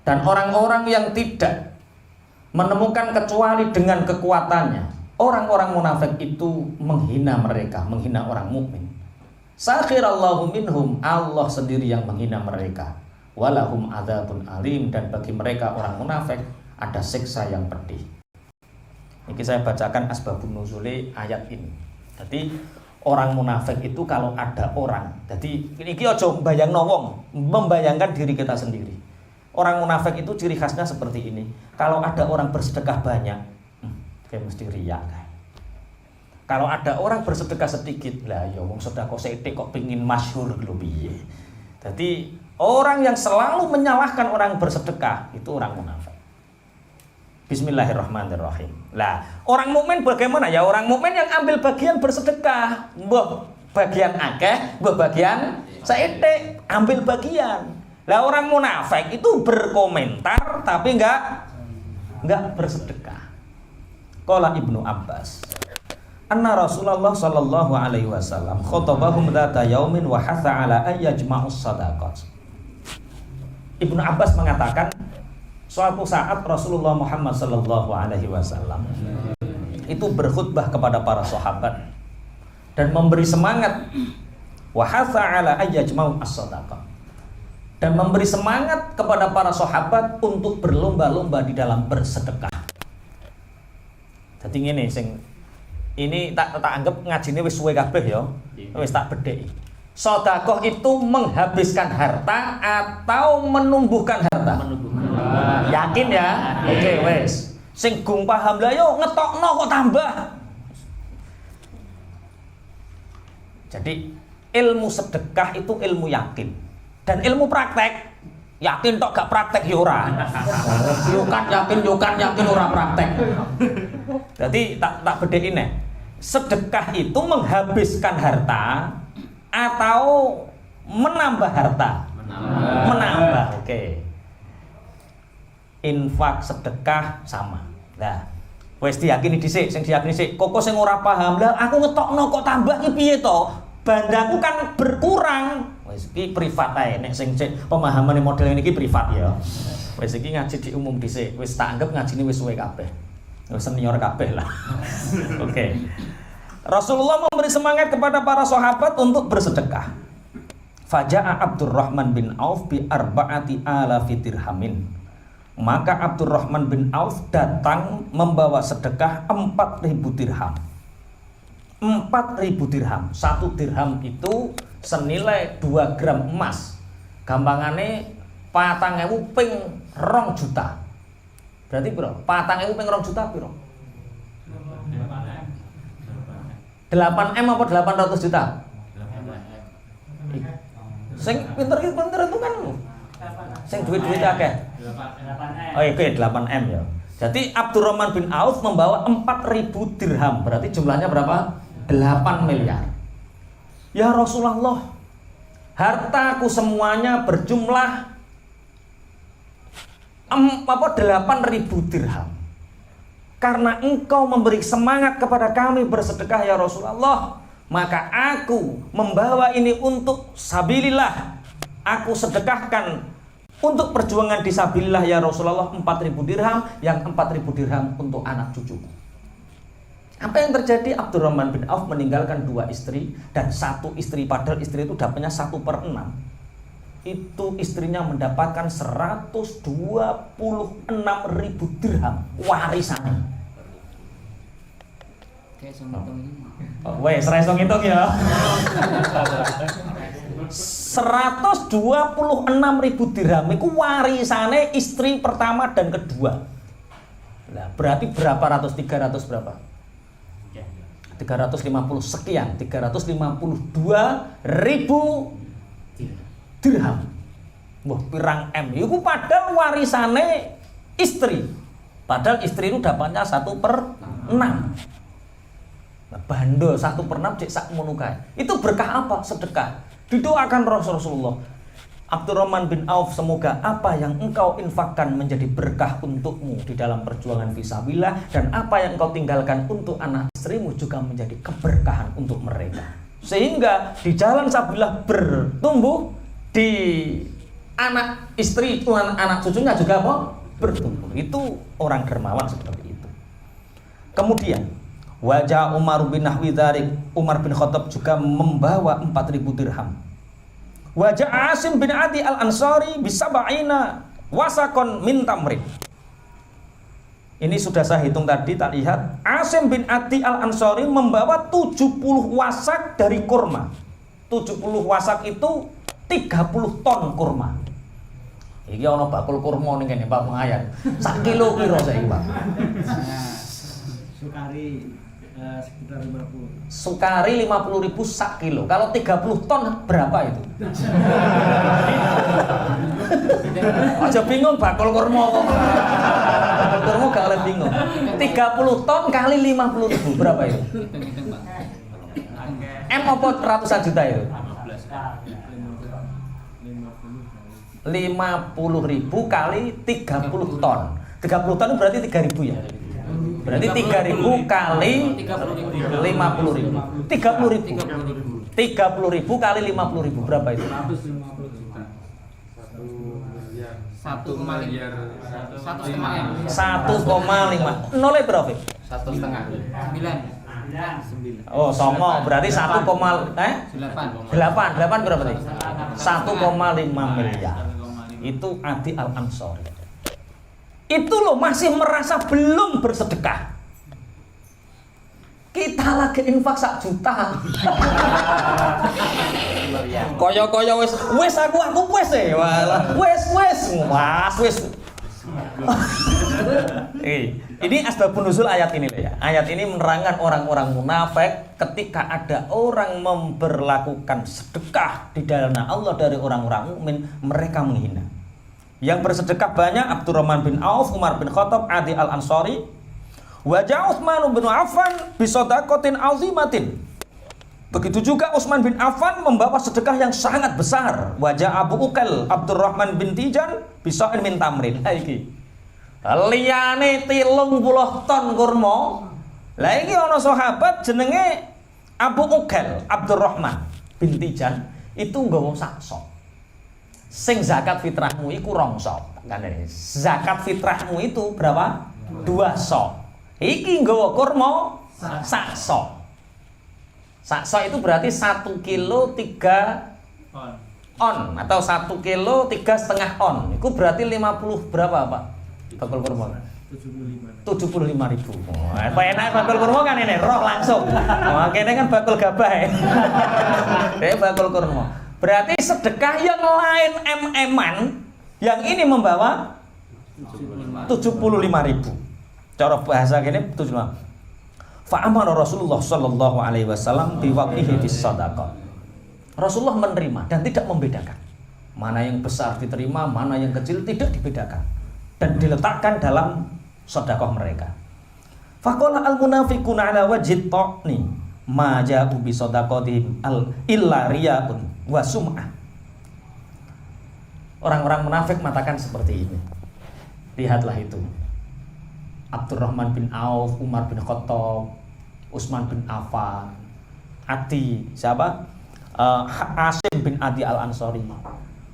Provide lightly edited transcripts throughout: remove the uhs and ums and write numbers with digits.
Dan orang-orang yang tidak menemukan kecuali dengan kekuatannya, orang-orang munafik itu menghina mereka, menghina orang mukmin. Sakhirallahu minhum, Allah sendiri yang menghina mereka. Walahum adzabun alim, dan bagi mereka orang munafik ada siksa yang pedih. Ini saya bacakan asbabun nuzuli ayat ini. Jadi orang munafik itu kalau ada orang, jadi ini aja bayangno wong, membayangkan diri kita sendiri. Orang munafik itu ciri khasnya seperti ini. Kalau ada orang bersedekah banyak, kayak mesti riak. Kalau ada orang bersedekah sedikit, lah ya wong sedekah sithik kok pengin masyhur lho piye. Jadi orang yang selalu menyalahkan orang bersedekah itu orang munafik. Bismillahirrahmanirrahim. Lah, orang mukmin bagaimana ya? Orang mukmin yang ambil bagian bersedekah, mbah bagian akeh, mbah bagian sithik, ambil bagian. Lah orang munafik itu berkomentar tapi enggak bersedekah. Qala Ibnu Abbas, anna Rasulullah sallallahu alaihi wasallam khatabahum dzata yaumin wa hatha ala ay yajma'us shadaqat. Ibnu Abbas mengatakan, suatu saat Rasulullah Muhammad sallallahu alaihi wasallam itu berkhutbah kepada para sahabat dan memberi semangat, wa hatha ala ay yajma'us shadaqat, dan memberi semangat kepada para sahabat untuk berlomba-lomba di dalam bersedekah. Jadi ngene sing ini tak anggap ngajine wis suwe kabeh ya. Wis tak bedheki. Sedekah itu menghabiskan harta atau menumbuhkan harta? Menumbuhkan. Yakin ya? Oke, wis. Sing gung paham lah yo ngetokno kok tambah. Jadi ilmu sedekah itu ilmu yakin. Dan ilmu praktek, yakin tok gak praktek ya ora. Yakin ora praktek. Jadi tak bedhekin nih. Sedekah itu menghabiskan harta atau menambah harta? Menambah. Oke. Infak sedekah sama. Nah, wis diyakini dhisik, sing diyakini sik. Kok sing ora paham, lah aku ngetokno kok tambah iki piye to? Bandaku kan berkurang. Wis iki privat ae, nek sing pemahamane model ini iki privat ya. Wis iki ngaji di umum dhisik, wis tak anggap ngajine wis suwe kabeh. Wis senior kabeh lah. Oke. Rasulullah memberi semangat kepada para sahabat untuk bersedekah. Faja'a Abdurrahman bin Auf bi arba'ati alafi dirhamin. Maka Abdurrahman bin Auf datang membawa sedekah 4.000 dirham. 4.000 dirham. 1 dirham itu senilai 2 gram emas. Gampangane 4.000 ping 2 juta. Berarti piro? 4.000 ping 2 juta piro? 8M apa 800 juta? Sing pinter itu kan lu. Sing duit-duit akeh. 8M. Oh iya, 8M ya. Jadi Abdurrahman bin Auf membawa 4.000 dirham. Berarti jumlahnya berapa? 8 miliar. Ya Rasulullah, hartaku semuanya berjumlah 8.000 dirham. Karena engkau memberi semangat kepada kami bersedekah ya Rasulullah, maka aku membawa ini untuk sabilillah. Aku sedekahkan untuk perjuangan di sabilillah ya Rasulullah 4.000 dirham, yang 4.000 dirham untuk anak cucuku. Apa yang terjadi? Abdurrahman bin Auf meninggalkan 2 istri dan 1 istri, padahal istri itu dapatnya 1/6. Itu istrinya mendapatkan 126.000 dirham warisan. Weh, sereso ngitung ya. 126.000 dirham itu warisane istri pertama dan kedua. Nah, berarti berapa ratus? 300 berapa? 350 sekian, 352.000 dirham. Wah, pirang M. Iku padahal warisane istri. Padahal istri itu dapatnya 1/6. Nah, bando 1/6 cek sak ngono kae. Itu berkah apa? Sedekah. Didoakan Rasulullah. Abdurrahman bin Auf, semoga apa yang engkau infakkan menjadi berkah untukmu di dalam perjuangan fisabilillah, dan apa yang engkau tinggalkan untuk anak istrimu juga menjadi keberkahan untuk mereka. Sehingga di jalan sabilillah bertumbuh, di anak istri, anak cucunya juga apa? Bertumpul. Itu orang dermawan seperti itu. Kemudian wajah Umar bin Nahwi dzalik, Umar bin Khattab juga membawa 4.000 dirham. Wajah Asim bin Adi al-Ansari bisab'ina wasakon min tamrin. Ini sudah saya hitung tadi, tak lihat. Asim bin Adi al-Ansari membawa 70 wasak dari kurma. 70 wasak itu 30 ton kurma. Iki ana bakul kurma ning kene Pak Pengayat. Sak kilo piro saiki, Pak? Sukari sekitar 50. Sukari 50.000 sak kilo. Kalau 30 ton berapa itu? Aja bingung bakul kurma kok. Bakul kurma gak oleh bingung. 30 ton kali 50.000 berapa itu? M apa ratusan juta itu? 50.000 kali 30 ton. 30 ton berarti 3.000 ya? Berarti 3.000 kali 50.000. 30.000. 30.000 kali 50.000 berapa itu? 1,5 miliar. 1,5. 1,5. Nolnya berapa? 1,5. 9. Oh, songo berarti 1, 8. 8 berapa tadi? 1,5 miliar. Itu Adi al-Ansari. Itu loh masih merasa belum bersedekah. Kita lagi infak 1 juta. Koyo-koyo wis aku wis walah. Wis. Ini asbabun nuzul ayat ini ya. Ayat ini menerangkan orang-orang munafik ketika ada orang memperlakukan sedekah di jalan Allah dari orang-orang mukmin, mereka menghina. Yang bersedekah banyak Abdurrahman bin Auf, Umar bin Khattab, Adi al-Ansari. Wajah Utsman bin Affan bisadaqatin azimatin. Begitu juga Utsman bin Affan membawa sedekah yang sangat besar. Wajah Abu Uqail Abdurrahman bin Tijan bisa'in min tamrin. Iki. Liyane 30 ton kurma. Lah iki ana sahabat jenenge Abu Uqail Abdurrahman bin Tijan itu nggawa sak sok. Sing zakat fitrahmu iku 2 sok. Zakat fitrahmu itu berapa? 2 sok. Iki nggawa kurma sak sok. Sak sok itu berarti 1 kilo 3 on atau 1 kilo 3,5 on. Itu berarti 50 berapa, Pak? Bakul kurma. 75.000. Apa enak bakul kurma kan ini roh langsung. Wah, kene kan bakul gabah ya. Kayak bakul kurma. Berarti sedekah yang lain MM-an, yang ini membawa 75.000. Cara bahasa gini 75. Fa'amara Rasulullah sallallahu alaihi wasallam biwaqihi bis shadaqah. Rasulullah menerima dan tidak membedakan. Mana yang besar diterima, mana yang kecil tidak dibedakan. Dan diletakkan dalam sedekah mereka. Faqala al-munafiquna ala wajhi ta'ni ma ja'u bi shadaqatihim illa riya'un wa sum'ah. Orang-orang munafik mengatakan seperti ini. Lihatlah itu. Abdurrahman bin Auf, Umar bin Khattab, Utsman bin Affan, Adi, siapa? Asim bin Adi al-Ansari.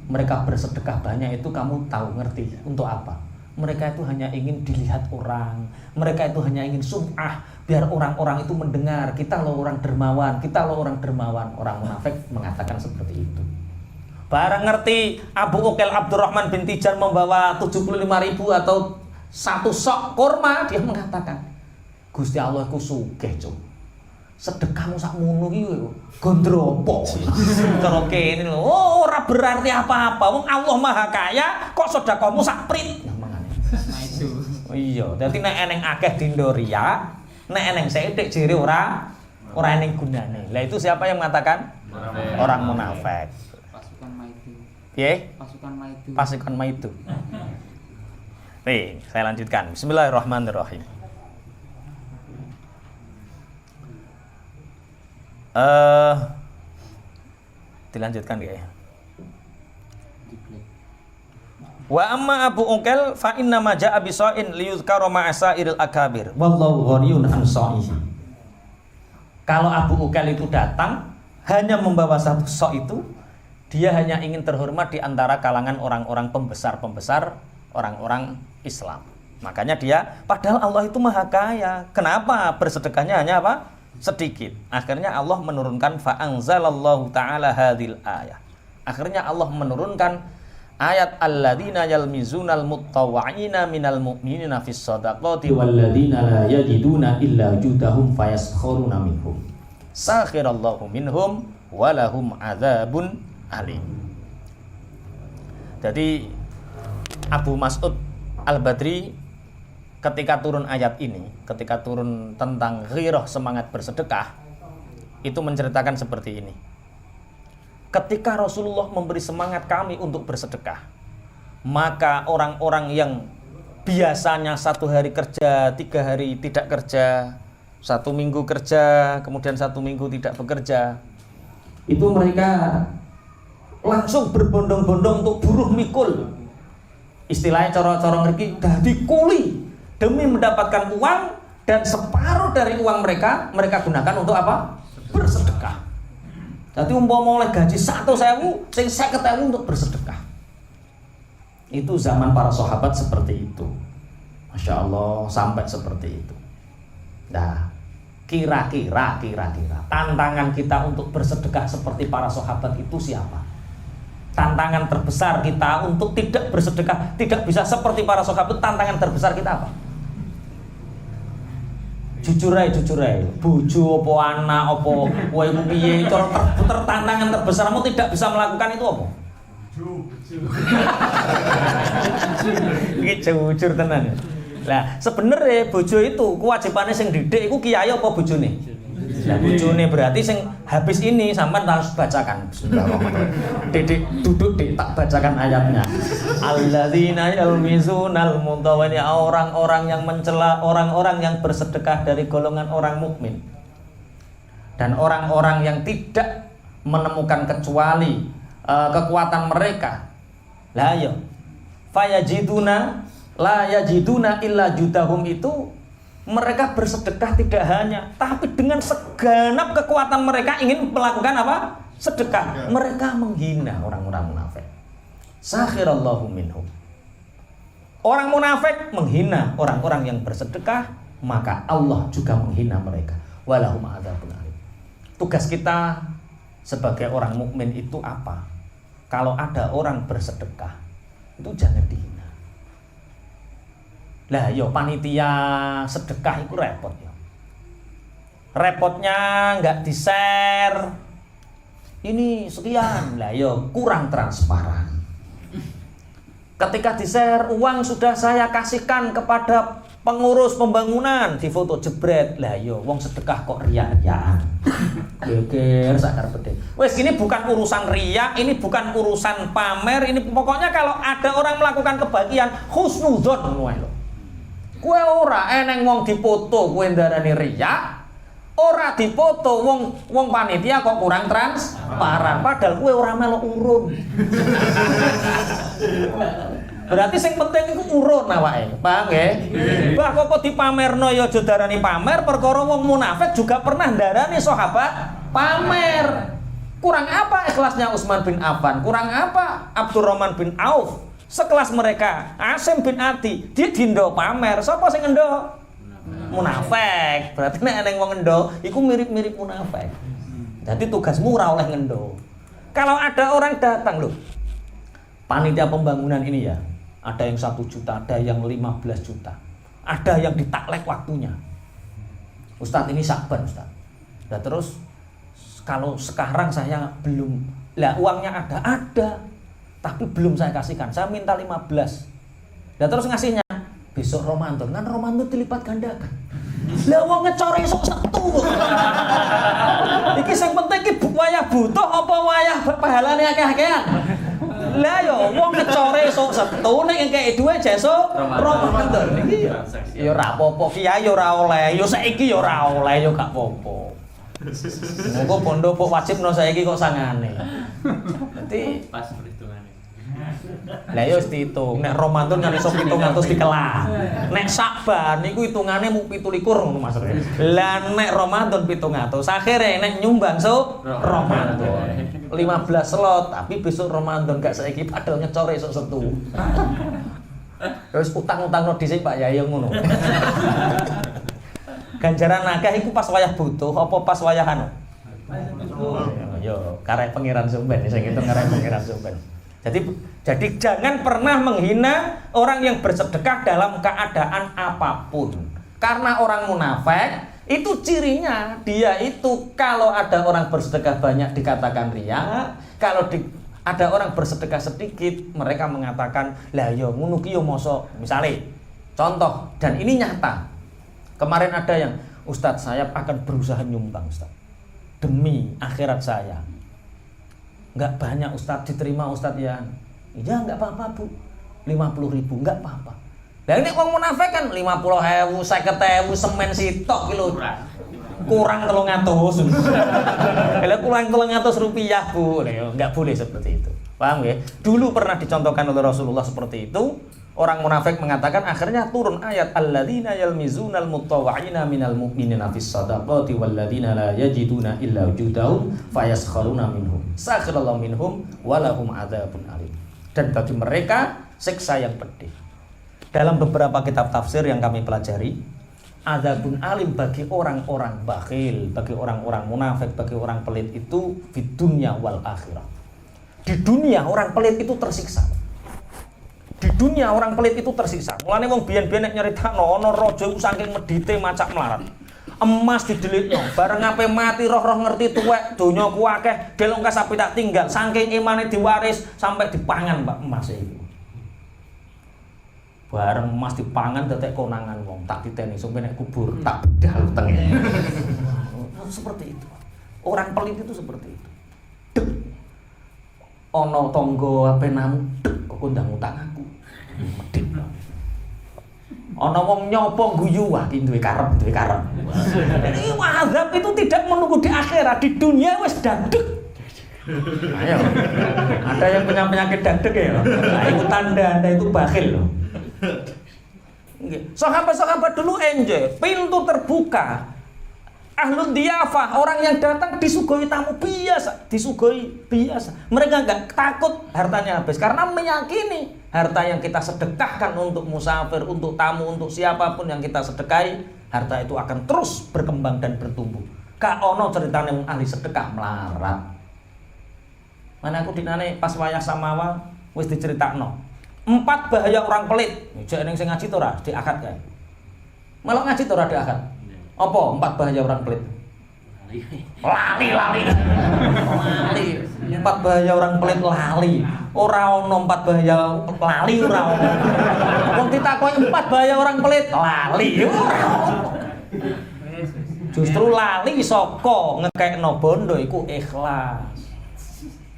Mereka bersedekah banyak itu kamu tahu ngerti untuk apa? Mereka itu hanya ingin dilihat orang. Mereka itu hanya ingin sum'ah, biar orang-orang itu mendengar kita loh orang dermawan, kita loh orang dermawan. Orang munafik mengatakan seperti itu. Barang ngerti Abu Uqail Abdurrahman bin Tijan membawa 75.000 atau 1 sok kurma, dia mengatakan, Gusti Allah ku sugih, Cuk. Sedekahmu sak ngono iki gondropo. Cara kene lho, ora berarti apa-apa. Wong Allah Maha Kaya, kok sedekahmu sak prit. Nah itu. Iya, dadi nek eneng akeh dindo riya, nek eneng sithik jere ora eneng gunane. Lah itu siapa yang mengatakan? Orang munafik. Pasukan Maitu. Piye? Pasukan Maitu. Pasukan Maitu. Nih, saya lanjutkan. Bismillahirrahmanirrahim. Dilanjutkan ya. Wa amma Abu Uqail fa inna ma ja'a bi sa'in liyuzkara ma'asairil akabir wallahu ghaniyun an sa'ihi. Kalau Abu Uqail itu datang hanya membawa 1 sok itu Dia hanya ingin terhormat di antara kalangan orang-orang pembesar-pembesar orang-orang Islam. Makanya dia, padahal Allah itu maha kaya. Kenapa bersedekahnya hanya apa? Sedikit. Akhirnya Allah menurunkan fa'anzalallahu ta'ala hadhil ayah. Akhirnya Allah menurunkan ayat alladzina yalmizunal muttawa'ina minal mu'minina fis shadaqati walladzina la yajiduna illa judahum fayaskharuna minhum. Sakhirallahu minhum walahum adzabun alim. Jadi Abu Mas'ud Al-Badri ketika turun ayat ini, ketika turun tentang ghirah, semangat bersedekah, itu menceritakan seperti ini. Ketika Rasulullah memberi semangat kami untuk bersedekah, maka orang-orang yang biasanya 1 hari kerja, 3 hari tidak kerja, 1 minggu kerja, kemudian 1 minggu tidak bekerja, itu mereka langsung berbondong-bondong untuk buruh mikul. Istilahnya cara-cara ngerti dadi kuli demi mendapatkan uang, dan separuh dari uang mereka gunakan untuk apa? Bersedekah. Jadi umpama oleh gaji 1.000, sing 50.000 untuk bersedekah. Itu zaman para sahabat seperti itu. Masya Allah, sampai seperti itu. Nah, kira-kira tantangan kita untuk bersedekah seperti para sahabat itu siapa? Tantangan terbesar kita untuk tidak bersedekah, tidak bisa seperti para sahabat, tantangan terbesar kita apa? Jujur aja, bojo apa anak apa kowe iku piye, tantangan terbesarmu tidak bisa melakukan itu apa? Iki jujur tenan. Lah, sebenarnya bojo itu kewajibannya sing didik iku kiai apa bojone? Lah bojone berarti sing habis ini sampean harus bacakan. Bismillahirrahmanirrahim. Didik duduk dik, tak bacakan ayatnya. Alladzina yalmizunal mutawani, orang-orang yang mencela orang-orang yang bersedekah dari golongan orang mukmin. Dan orang-orang yang tidak menemukan kecuali kekuatan mereka. Lah ya. Fayajiduna la yajiduna illa judahum, itu mereka bersedekah tidak hanya, tapi dengan segenap kekuatan mereka ingin melakukan apa? Sedekah. Mereka menghina orang-orang munafik. Sakhirallahu minhum. Orang munafik menghina orang-orang yang bersedekah, maka Allah juga menghina mereka. Walahum adzabun alim. Tugas kita sebagai orang mukmin itu apa? Kalau ada orang bersedekah, itu jangan dihina. Lah yo panitia sedekah itu repot yo. Repotnya nggak di-share. Ini sekian. Lah yo kurang transparan. Ketika di-share, uang sudah saya kasihkan kepada pengurus pembangunan, di foto jebret. Lah yo wong sedekah kok riya-riyaan. Geger sakar pede. Wes ini bukan urusan riya, ini bukan urusan pamer, ini pokoknya kalau ada orang melakukan kebahagiaan husnudzon ngono lho. Kue ora eneng wong dipoto kue ndarani riya, ora dipoto wong panitia kok kurang transparan, padahal kue ora melok urun. Berarti sing penting iku urun awake, paham nggih? Mbah kok dipamerno ya aja darani pamer, perkara wong munafik juga pernah ndarani sahabat pamer. Kurang apa ikhlasnya Utsman bin Affan? Kurang apa Abdurrahman bin Auf? Sekelas mereka, Asim bin Adi, dia dindo pamer. Sapa sing ngendo? Munafik. Berarti nek eneng wong ngendo, iku mirip-mirip munafik. Jadi tugasmu ora oleh ngendo. Kalau ada orang datang loh, panitia pembangunan ini ya, ada yang 1 juta, ada yang 15 juta, ada yang ditaklek waktunya. Ustadz ini Syakban Ustadz. Nah terus kalau sekarang saya belum, lah uangnya ada. Tapi belum saya kasihkan, saya minta 15. Dan terus ngasihnya besok Ramadan, kan Ramadan dilipat gandakan. Lah wong ngecore esuk Sabtu. Iki sing penting iki wayah butuh apa wayah pahalane akeh-akehan. Lah yo wong ngecore esuk Sabtu nek engke duwe jesuk Ramadan. Iki ya ora apa-apa, kiai ya ora oleh, ya saiki ya ora oleh, ya gak apa-apa. Monggo bondo kok wajibno saiki kok sangane. Dadi pas perhitungannya. Lah ya wis diitung, nek Ramadan kan iso 700 dikelah. Nek Sakban niku hitungane mu 17 ngono maksudnya. Lah nek Ramadan 700, akhire nek nyumbang Ramadan. 15 slot, tapi besok Ramadan gak saiki padahal nyecore esuk Setu. Terus utang-utangno dhisik Pak Yai ngono. Ganjaran akeh iku pas wayah butuh apa pas wayah anu? Yo, karek pangeran Sumben sing itu karek pangeran Sumben. Jadi jangan pernah menghina orang yang bersedekah dalam keadaan apapun. Karena orang munafik itu cirinya dia itu kalau ada orang bersedekah banyak dikatakan riya, kalau ada orang bersedekah sedikit mereka mengatakan lah yo ngono ki yo mosok. Misale contoh dan ini nyata. Kemarin ada yang Ustadz saya akan berusaha nyumbang Ustadz demi akhirat saya. Enggak banyak Ustadz diterima Ustadz ya. Iya enggak apa-apa Bu. 50.000 enggak apa-apa. Lah ini wong munafik kan 50.000, 50.000 semen sitok ki lho. Kurang 300. Kalau kurang 300 rupiah Bu. Enggak boleh seperti itu. Paham ya? Dulu pernah dicontohkan oleh Rasulullah seperti itu. Orang munafik mengatakan akhirnya turun ayat alladzina yalmizunal mutawwa'ina minal mu'minina fis shadaqati walladzina la yajiduna illa wujudahum fayaskharuna minhum sakhallahu minhum walahum adzabun alim. Dan bagi mereka siksa yang pedih. Dalam beberapa kitab tafsir yang kami pelajari, adzabun alim bagi orang-orang bakhil, bagi orang-orang munafik, bagi orang pelit itu di dunia wal akhirah. Di dunia orang pelit itu tersiksa. Di dunia orang pelit itu tersiksa. Mulane wong biyen-biyen nek nyeritakno ana raja iku saking medite macak melarat. Emas didelitno, bareng ape mati roh-roh ngerti tuwek, donya ku akeh, delok kasapi tak tinggal, saking imane diwaris sampai dipangan Mbak emas iku. Bareng emas dipangan tetek konangan wong, tak diteni sampe nek kubur tak bedal tenge. Seperti itu. Orang pelit itu seperti itu. Dek. Ana tangga ape namu, dek kok ndang utang aku. Medhit. Ana wong nyopo guyu wah iki duwe karep. Ini azab itu tidak menunggu di akhirat, di dunia wis dadeg. Ayo. Ada yang punya penyakit dadeg ya? Nah, itu tanda Anda itu bakhil loh. Sahabat-sahabat dulu enjoy, pintu terbuka. Ahlul diyafah, orang yang datang disuguhi tamu biasa, Mereka enggak takut hartanya habis karena meyakini harta yang kita sedekahkan untuk musafir, untuk tamu, untuk siapapun yang kita sedekahi, harta itu akan terus berkembang dan bertumbuh. Kak ono ceritane wong ahli sedekah melarat. Mana aku dinane pas wayah samawa wis diceritakno. 4 bahaya orang pelit. Jek ning sing ngaji to ora diakad kae. Malah ngaji to ora diakad. Apa 4 bahaya orang pelit? Lali. 4 bahaya orang pelit lali. Ora ono 4 bahaya lali ora ono. Wong ditakoki 4 bahaya orang pelit lali. Justru lali saka ngekekno bondo iku ikhlas.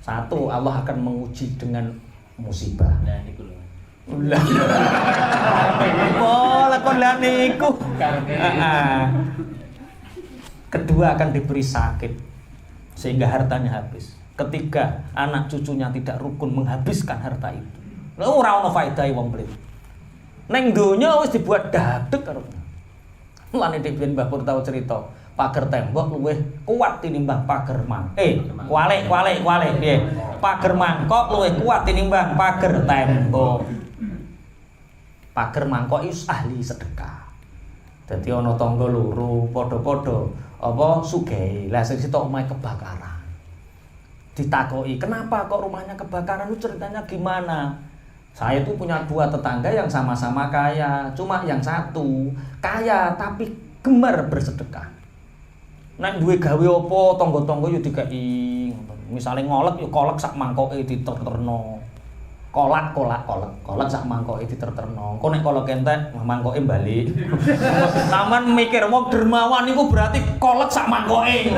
1 Allah akan menguji dengan musibah. Nah niku lho. Lah kok lah niku. Kedua akan diberi sakit sehingga hartanya habis. Ketiga, anak cucunya tidak rukun menghabiskan harta itu. Lha ora ono faedahe wong pelit. Ning donya wis dibuat dadeg karo. Mulane dhewe Mbah Pur tau cerita, pager tembok luwih kuat tinimbang pager kualik piye. Pager mangkok luwih kuat tinimbang pager tembok. Pager mangkok iku ahli sedekah. Dadi ana tangga loro padha-padha apa sugih. Lah sing sitok omahe kebakaran. Ditakoki, "Kenapa kok rumahnya kebakaran? Itu ceritanya gimana?" Saya tuh punya 2 tetangga yang sama-sama kaya, cuma yang satu kaya tapi gemar bersedekah. Nek duwe gawe apa tangga-tangga yo dikai. Misale ngolek yo kolek sak mangkoke diterterno. Kolak sak mangkoke diterterno. Engko nek kolek entek mangkoke balik. Taman mikir wong dermawan niku berarti kolek sak mangkoke.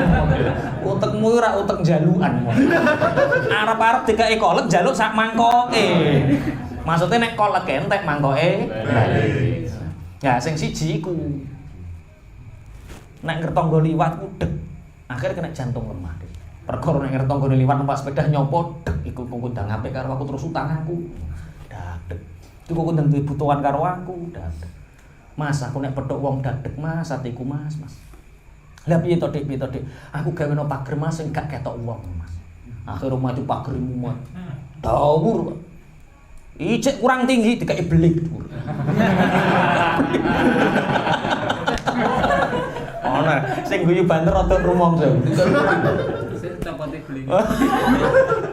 Utekmu ora utek jalukan. Arep-arep dikai kolek jaluk sak mangkoke. Maksudnya nek kolek entek mangkoke balik. Ya sing siji iku. Nek ngertangga liwat udeg, akhirnya kena jantung lemah. Perkara nek ngerti tanggane liwat numpak sepeda nyopo dek iku kondang apik karo aku terus utang aku. Dadek. Iku kondang duwe butuhan karo aku, dadek. Mas aku nek pedhok wong dadek Mas, atiku Mas. Lah piye to Dik, Aku gawe no pager Mas sing gak ketok wong Mas. Akhir maju pagerimu Mas. Dawur. Icik kurang tinggi dikai belik. Ono sing guyu banter rada rumangsa. Copote beling.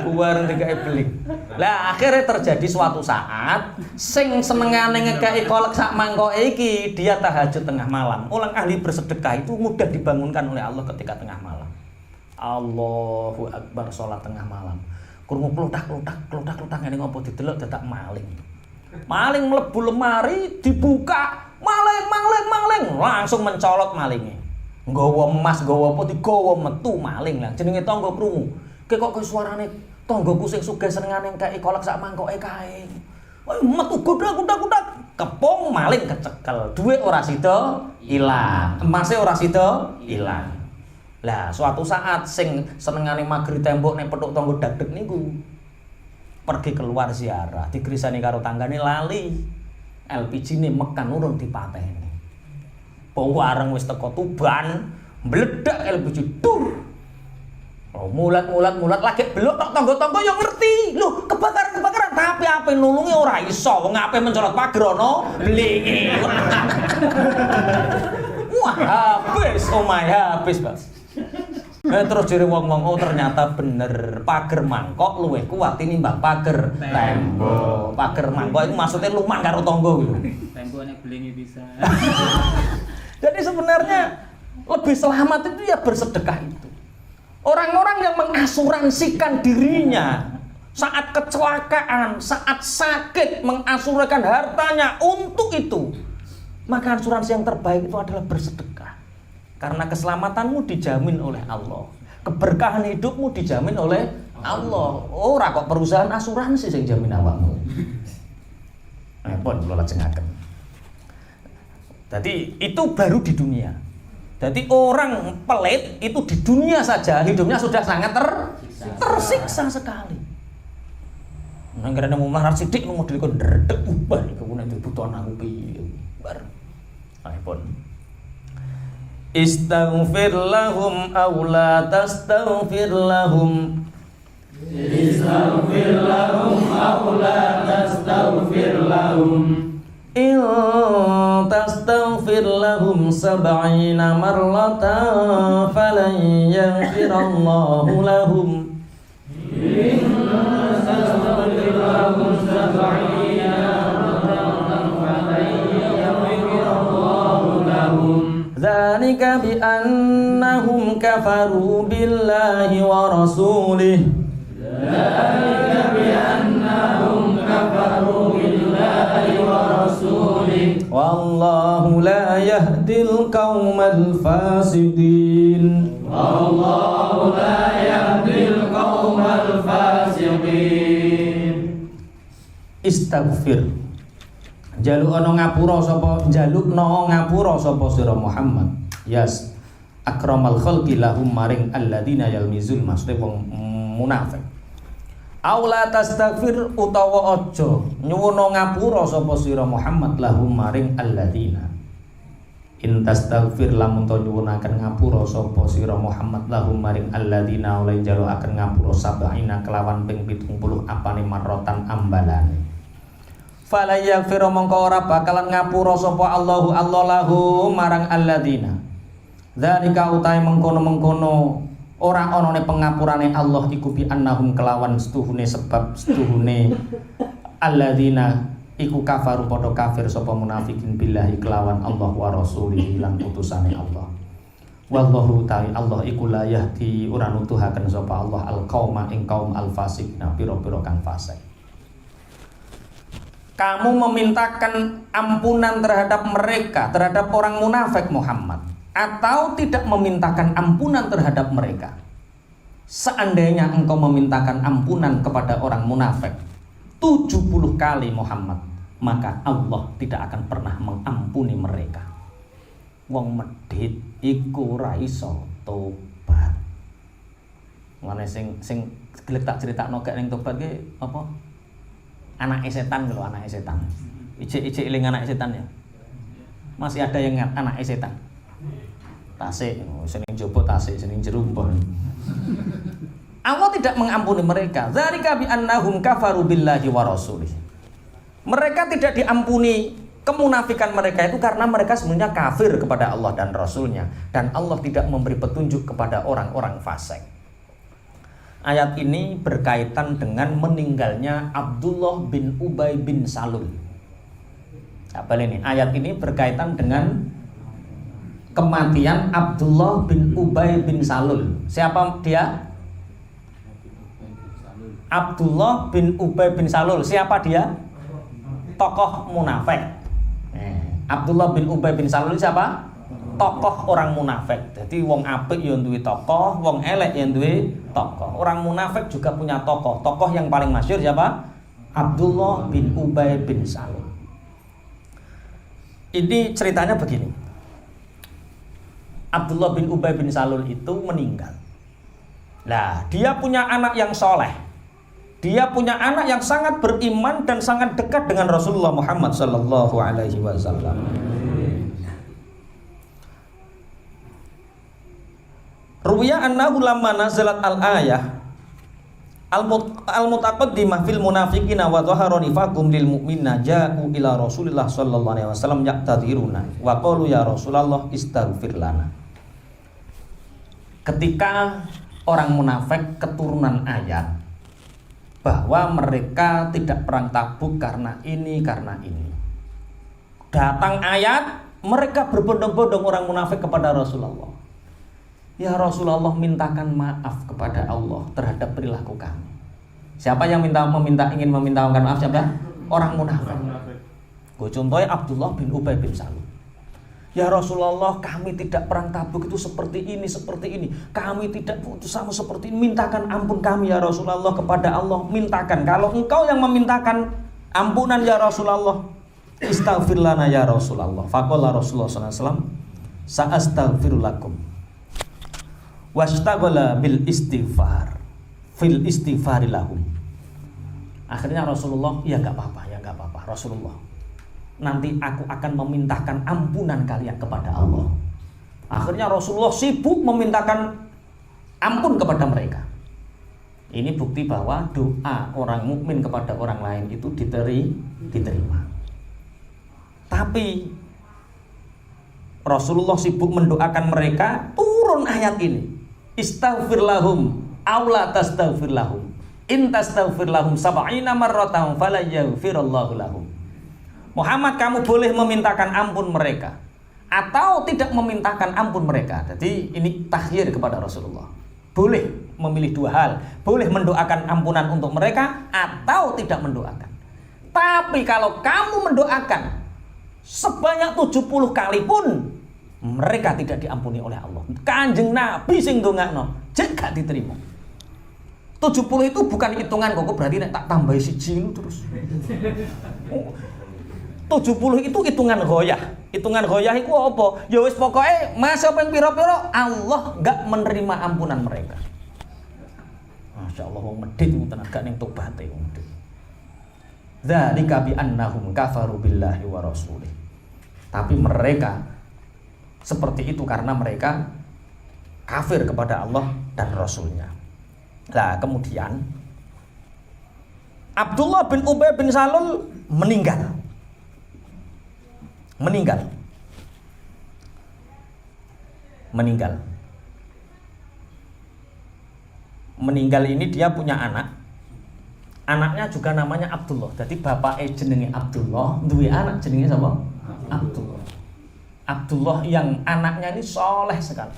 Buar dikai belik. Lah akhirnya terjadi suatu saat sing senengane ngekeki kolek sak mangkoke iki dia tahajud tengah malam. Orang ahli bersedekah itu mudah dibangunkan oleh Allah ketika tengah malam. Allahu Akbar salat tengah malam. Krungu klutak ngene ngopo didelok dadak maling. Maling mlebu lemari dibuka, maling langsung mencolot malingnya. Nggawa emas, nggawa apa digawa metu maling lah. Jenenge tangga krungu. Ki kok suarane tanggaku sing sugih senengane kei kolek sak mangkoke kae. Metu gudak. Kepung maling kecekel. Duit ora sida ilang. Emase ora sida ilang. Lah suatu saat sing senengane magri tembok nek petuk tangga dadek niku pergi keluar ziarah, digrisani karo tanggane lali. LPG-ne mekan urung dipateni. Wareng wis teko Tuban, meledak LPG dur. Oh, mulat lagi belok tok tangga-tangga yo ngerti. Lho, kebakaran tapi ape nulungi ora iso, wong ape mencolot pager ono blingi. Wah, habis, Pak. Terus jere wong-wong oh ternyata bener pager mangkok luwih kuat tinimbang pager tembok. Pager mangkok itu maksudnya luman karo tangga gitu. Tembok nek blingi bisa. Jadi sebenarnya lebih selamat itu ya bersedekah itu. Orang-orang yang mengasuransikan dirinya saat kecelakaan, saat sakit, mengasuransikan hartanya untuk itu, maka asuransi yang terbaik itu adalah bersedekah. Karena keselamatanmu dijamin oleh Allah, keberkahan hidupmu dijamin oleh Allah. Ora kok perusahaan asuransi yang jamin awakmu. Pun kula lajengaken. Jadi itu baru di dunia. Jadi orang pelit itu di dunia saja hidupnya sudah sangat tersiksa sekali. Nang karena mau marah sidik mau model kon ndredeg ubah iku nek dibutuhkan aku piye. Bar. Pun. Istaghfir lahum aw la tastaghfir lahum. Istaghfir lahum aw la tastaghfir lahum. In tastaghfir lahum 70 marratan falan yaghfirallahu lahum. In tastaghfir lahum 70 marratan falan yaghfirallahu lahum. Dzalika bi annahum kafaru billahi wa rasulih. Dzalika bi annahum kafaru billahi wa rasulih. Wallahu la yahdil qaumal fasiqin. Wallahu la yahdil qaumal fasiqin. Istaghfir. Jalukno ngapura sapa sira Muhammad. Yas akramal khalqi lahum maring alladzina yalmizul maksudnya wong munafik. Aula tastaghfir utawa aja nyuwuna ngapura sapa sira Muhammad lahum maring alladzina. In tastaghfir lamun to nyuwunaken ngapura sapa sira Muhammad lahum maring alladzina oleh jalukaken ngapura sab'ina kelawan ping 70 apane marrotan ambalane. Fala yaghfiru mongko ora bakalan ngapura sapa Allahu Allah lahu marang alladzina. Dzalika utahe mengkono-mengkono ora anane pengapurane Allah iku bi annahum kelawan setuhune sebab setuhune alladzina iku kafaru padha kafir sapa munafikin billahi kelawan Allah wa rasulihi lan utusane Allah. Wallahu ta'ala Allah iku la yahdi ora nutuhaken sapa Allah al-qauma ing kaum al-fasiqina pira-pira kang fasik. Kamu memintakan ampunan terhadap mereka, terhadap orang munafik Muhammad, atau tidak memintakan ampunan terhadap mereka. Seandainya engkau memintakan ampunan kepada orang munafik 70 kali Muhammad, maka Allah tidak akan pernah mengampuni mereka. Wong medhit iku ora iso tobat. Ngene sing gelek tak critakno gak ning tobat ki apa? Anake setan lho, anake setan. Ijik-ijik eling anake setan ya. Masih ada yang ingat anake setan. Tasik, sing njaba tasik, sing jero mbon. Allah tidak mengampuni mereka. Dzalika bi annahum kafaru billahi wa rasulih. Mereka tidak diampuni kemunafikan mereka itu karena mereka sebenarnya kafir kepada Allah dan Rasulnya, dan Allah tidak memberi petunjuk kepada orang-orang fasik. Ayat ini berkaitan dengan meninggalnya Abdullah bin Ubay bin Salul. Apa ini? Ayat ini berkaitan dengan kematian Abdullah bin Ubay bin Salul. Siapa dia? Abdullah bin Ubay bin Salul. Siapa dia? Tokoh munafik. Abdullah bin Ubay bin Salul siapa? Tokoh orang munafik. Jadi wong apik ya duwe tokoh, wong elek ya duwe tokoh. Orang munafik juga punya tokoh. Tokoh yang paling masyhur siapa? Abdullah bin Ubay bin Salul. Ini ceritanya begini. Abdullah bin Ubay bin Salul itu meninggal. Nah, dia punya anak yang soleh. Dia punya anak yang sangat beriman dan sangat dekat dengan Rasulullah Muhammad sallallahu alaihi wasallam. Ruwiya annahu lamma nazalat al-ayah al-mutaqaddimah fil munafiqina wa dhahara nifaqum lil mu'minina ja'u ila Rasulillah sallallahu alaihi wasallam yaqtadiruna wa qalu ya Rasulullah istaghfir lana. Ketika orang munafik keturunan ayat bahwa mereka tidak perang Tabuk karena ini. Datang ayat, mereka berbondong-bondong orang munafik kepada Rasulullah. Ya Rasulullah, mintakan maaf kepada Allah terhadap perilaku kami. Siapa yang ingin memintakan maaf? Siapa? Orang munafik. Gue contohnya Abdullah bin Ubay bin Salul. Ya Rasulullah, kami tidak perang Tabuk itu seperti ini. Kami tidak putus sama seperti ini. Mintakan ampun kami ya Rasulullah kepada Allah. Mintakan. Kalau engkau yang memintakan ampunan ya Rasulullah, istaghfir lana ya Rasulullah. Faqala Rasulullah SAW, sa'astaghfiru lakum. Washtaghala bil istighfar fil istighfari lahum. Akhirnya Rasulullah, ya enggak apa-apa Rasulullah, nanti aku akan memintakan ampunan kalian kepada Allah. Akhirnya Rasulullah sibuk memintakan ampun kepada mereka. Ini bukti bahwa doa orang mukmin kepada orang lain itu diterima. Tapi Rasulullah sibuk mendoakan mereka, turun ayat ini. Istaghfir lahum aw la tastaghfir lahum in tastaghfir lahum sab'ina marratan fala yaghfirullahu lahum. Muhammad, kamu boleh memintakan ampun mereka atau tidak memintakan ampun mereka. Jadi ini takhyir kepada Rasulullah. Boleh memilih dua hal, boleh mendoakan ampunan untuk mereka atau tidak mendoakan. Tapi kalau kamu mendoakan sebanyak 70 kali pun mereka tidak diampuni oleh Allah. Kanjeng Nabi sing ndongakno, jek gak diterima. 70 itu bukan hitungan kok berarti nek tak tambahi siji terus. 70 itu hitungan ghoyah. Hitungan ghoyah iku apa? Ya wis pokoke masa ping pira-pira Allah gak menerima ampunan mereka. Masyaallah wong medhit ngoten gak ning tobaté wong medhit. Dzalika bi annahum kafaru billahi wa rasulih. Tapi mereka seperti itu karena mereka kafir kepada Allah dan Rasulnya. Nah kemudian Abdullah bin Ubay bin Salul meninggal. Meninggal ini dia punya anak. Anaknya juga namanya Abdullah. Jadi bapaknya jenenge Abdullah, duwe anak jenenge siapa? Abdullah yang anaknya ini soleh sekali.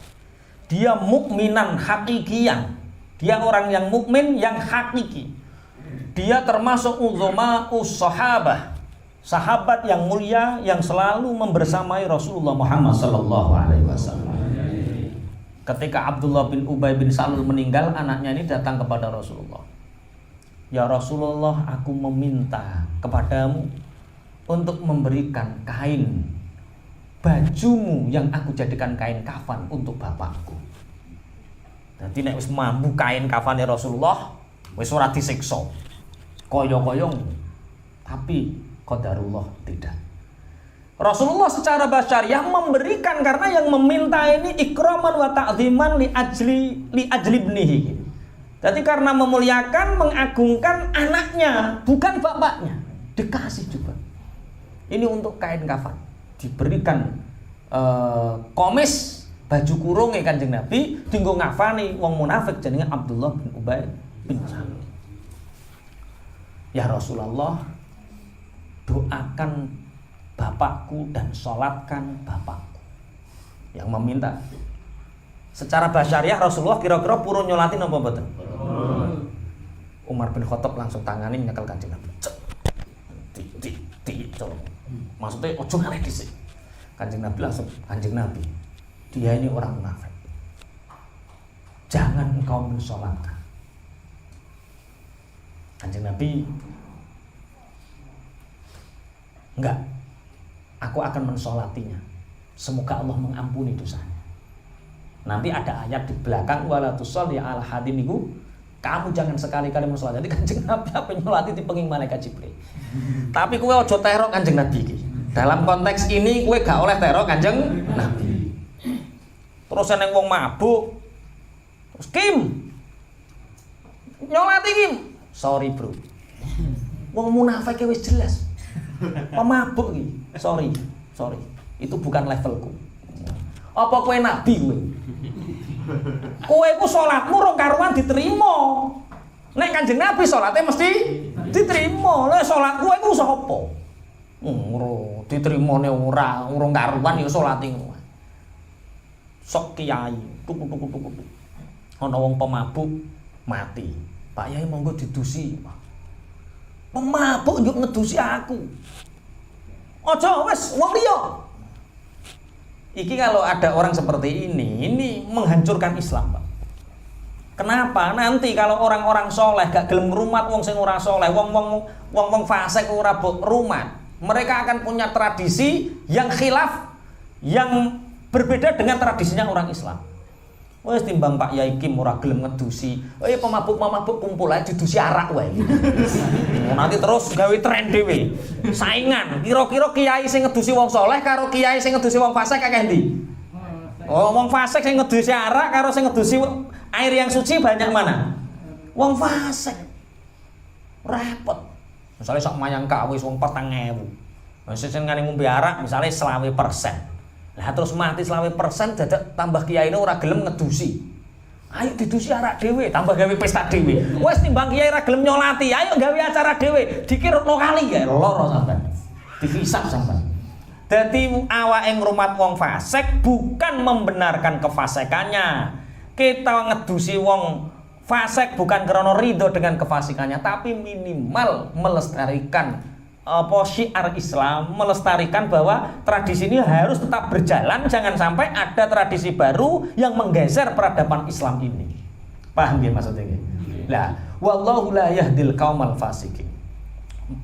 Dia mukminan hakikian. Dia orang yang mukmin yang hakiki. Dia termasuk uzama'us sahabah, sahabat yang mulia yang selalu membersamai Rasulullah Muhammad sallallahu alaihi wasallam. Ketika Abdullah bin Ubay bin Salul meninggal, anaknya ini datang kepada Rasulullah. Ya Rasulullah, aku meminta kepadamu untuk memberikan kain bajumu yang aku jadikan kain kafan untuk bapakku. Dadi nek wis mambu kain kafane Rasulullah wis ora disiksa. Kaya-kaya tapi qadarullah tidak. Rasulullah secara basyariah memberikan karena yang meminta ini ikraman wa ta'ziman li ajli ibnihi. Jadi karena memuliakan, mengagungkan anaknya, bukan bapaknya. Dikasih juga. Ini untuk kain kafan. Diberikan komis baju kurunge Kanjeng Nabi dinggo ngafani wong munafik jenenge Abdullah bin Ubay bin Salul. Ya Rasulullah, doakan bapakku dan sholatkan bapakku. Yang meminta. Secara basyariah Rasulullah kira-kira purun nyolatin apa mboten? Umar bin Khattab langsung tangani nyekel Kanjeng Nabi. Maksudnya ojo ngalih dhisik. Kanjeng Nabi langsung, Kanjeng Nabi, dia ini orang munafik. Jangan engkau mensolatkan. Kanjeng Nabi, enggak, aku akan mensolatinya. Semoga Allah mengampuni dosanya. Nanti ada ayat di belakang wala tusolli ala hadin niku, kamu jangan sekali-kali mensolati. Jadi Kanjeng Nabi apa nyolati dipenging malaikat Jibril. Tapi kowe aja teror Kanjeng Nabi iki. Dalam konteks ini kowe gak oleh teror Kanjeng Nabi. Terus neng wong mabuk. Terus Kim. Nyolati Kim. Sorry, Bro. Wong munafik wis jelas. Pemabuk iki. Sorry. Itu bukan levelku. Apa kowe nabi kowe? Kowe ku salatmu rong karuan diterima. Nek Kanjeng Nabi salate mesti diterima. Lah salat kowe ku sapa? Ora diterimane ora, urung karuan ya salate ngono. Sok kiai, tuk. Ana wong pemabuk mati. Pak Yai monggo didusi. Pemabuk yo ngedusi aku. Aja wis wong liya. Iki kalau ada orang seperti ini menghancurkan Islam, Pak. Kenapa? Nanti kalau orang-orang soleh gak gelem ngrumat wong sing ora soleh, wong fasik ora rumat, mereka akan punya tradisi yang khilaf, yang berbeda dengan tradisinya orang Islam. Wes timbang Pak Yai Kim ora gelem ngedusi, pemabuk kumpul aja didusi arak wae. Nanti terus gawe tren dhewe. Saingan, kira-kira kiai sing ngedusi wong soleh karo kiai sing ngedusi wong fasik akeh ndi? Oh, wong fasik sing ngedusi arak karo sing ngedusi air yang suci banyak mana? Wong fasik. Repot. Misalnya sok mayang kawis wong 4.000. Wis sing ngene ngombe arak misale 20%. Lah terus mati 20% dadak tambah kiai ini ora gelem ngedusi. Ayo didusi arak dhewe, tambah gawe pesta dhewe. Wes timbang kiai ora gelem nyolati, ayo gawe acara dhewe, dikirukno kali ya loro sampean. Dihisab sampean. Dadi awake ngrumat wong fasik bukan membenarkan kefasikannya. Kita ngedusi wong fasik bukan karena ridho dengan kefasikannya, tapi minimal melestarikan syiar Islam, melestarikan bahwa tradisi ini harus tetap berjalan, jangan sampai ada tradisi baru yang menggeser peradaban Islam ini. Paham ya maksudnya? Lah, wallahu la yahdil qaumal fasikin.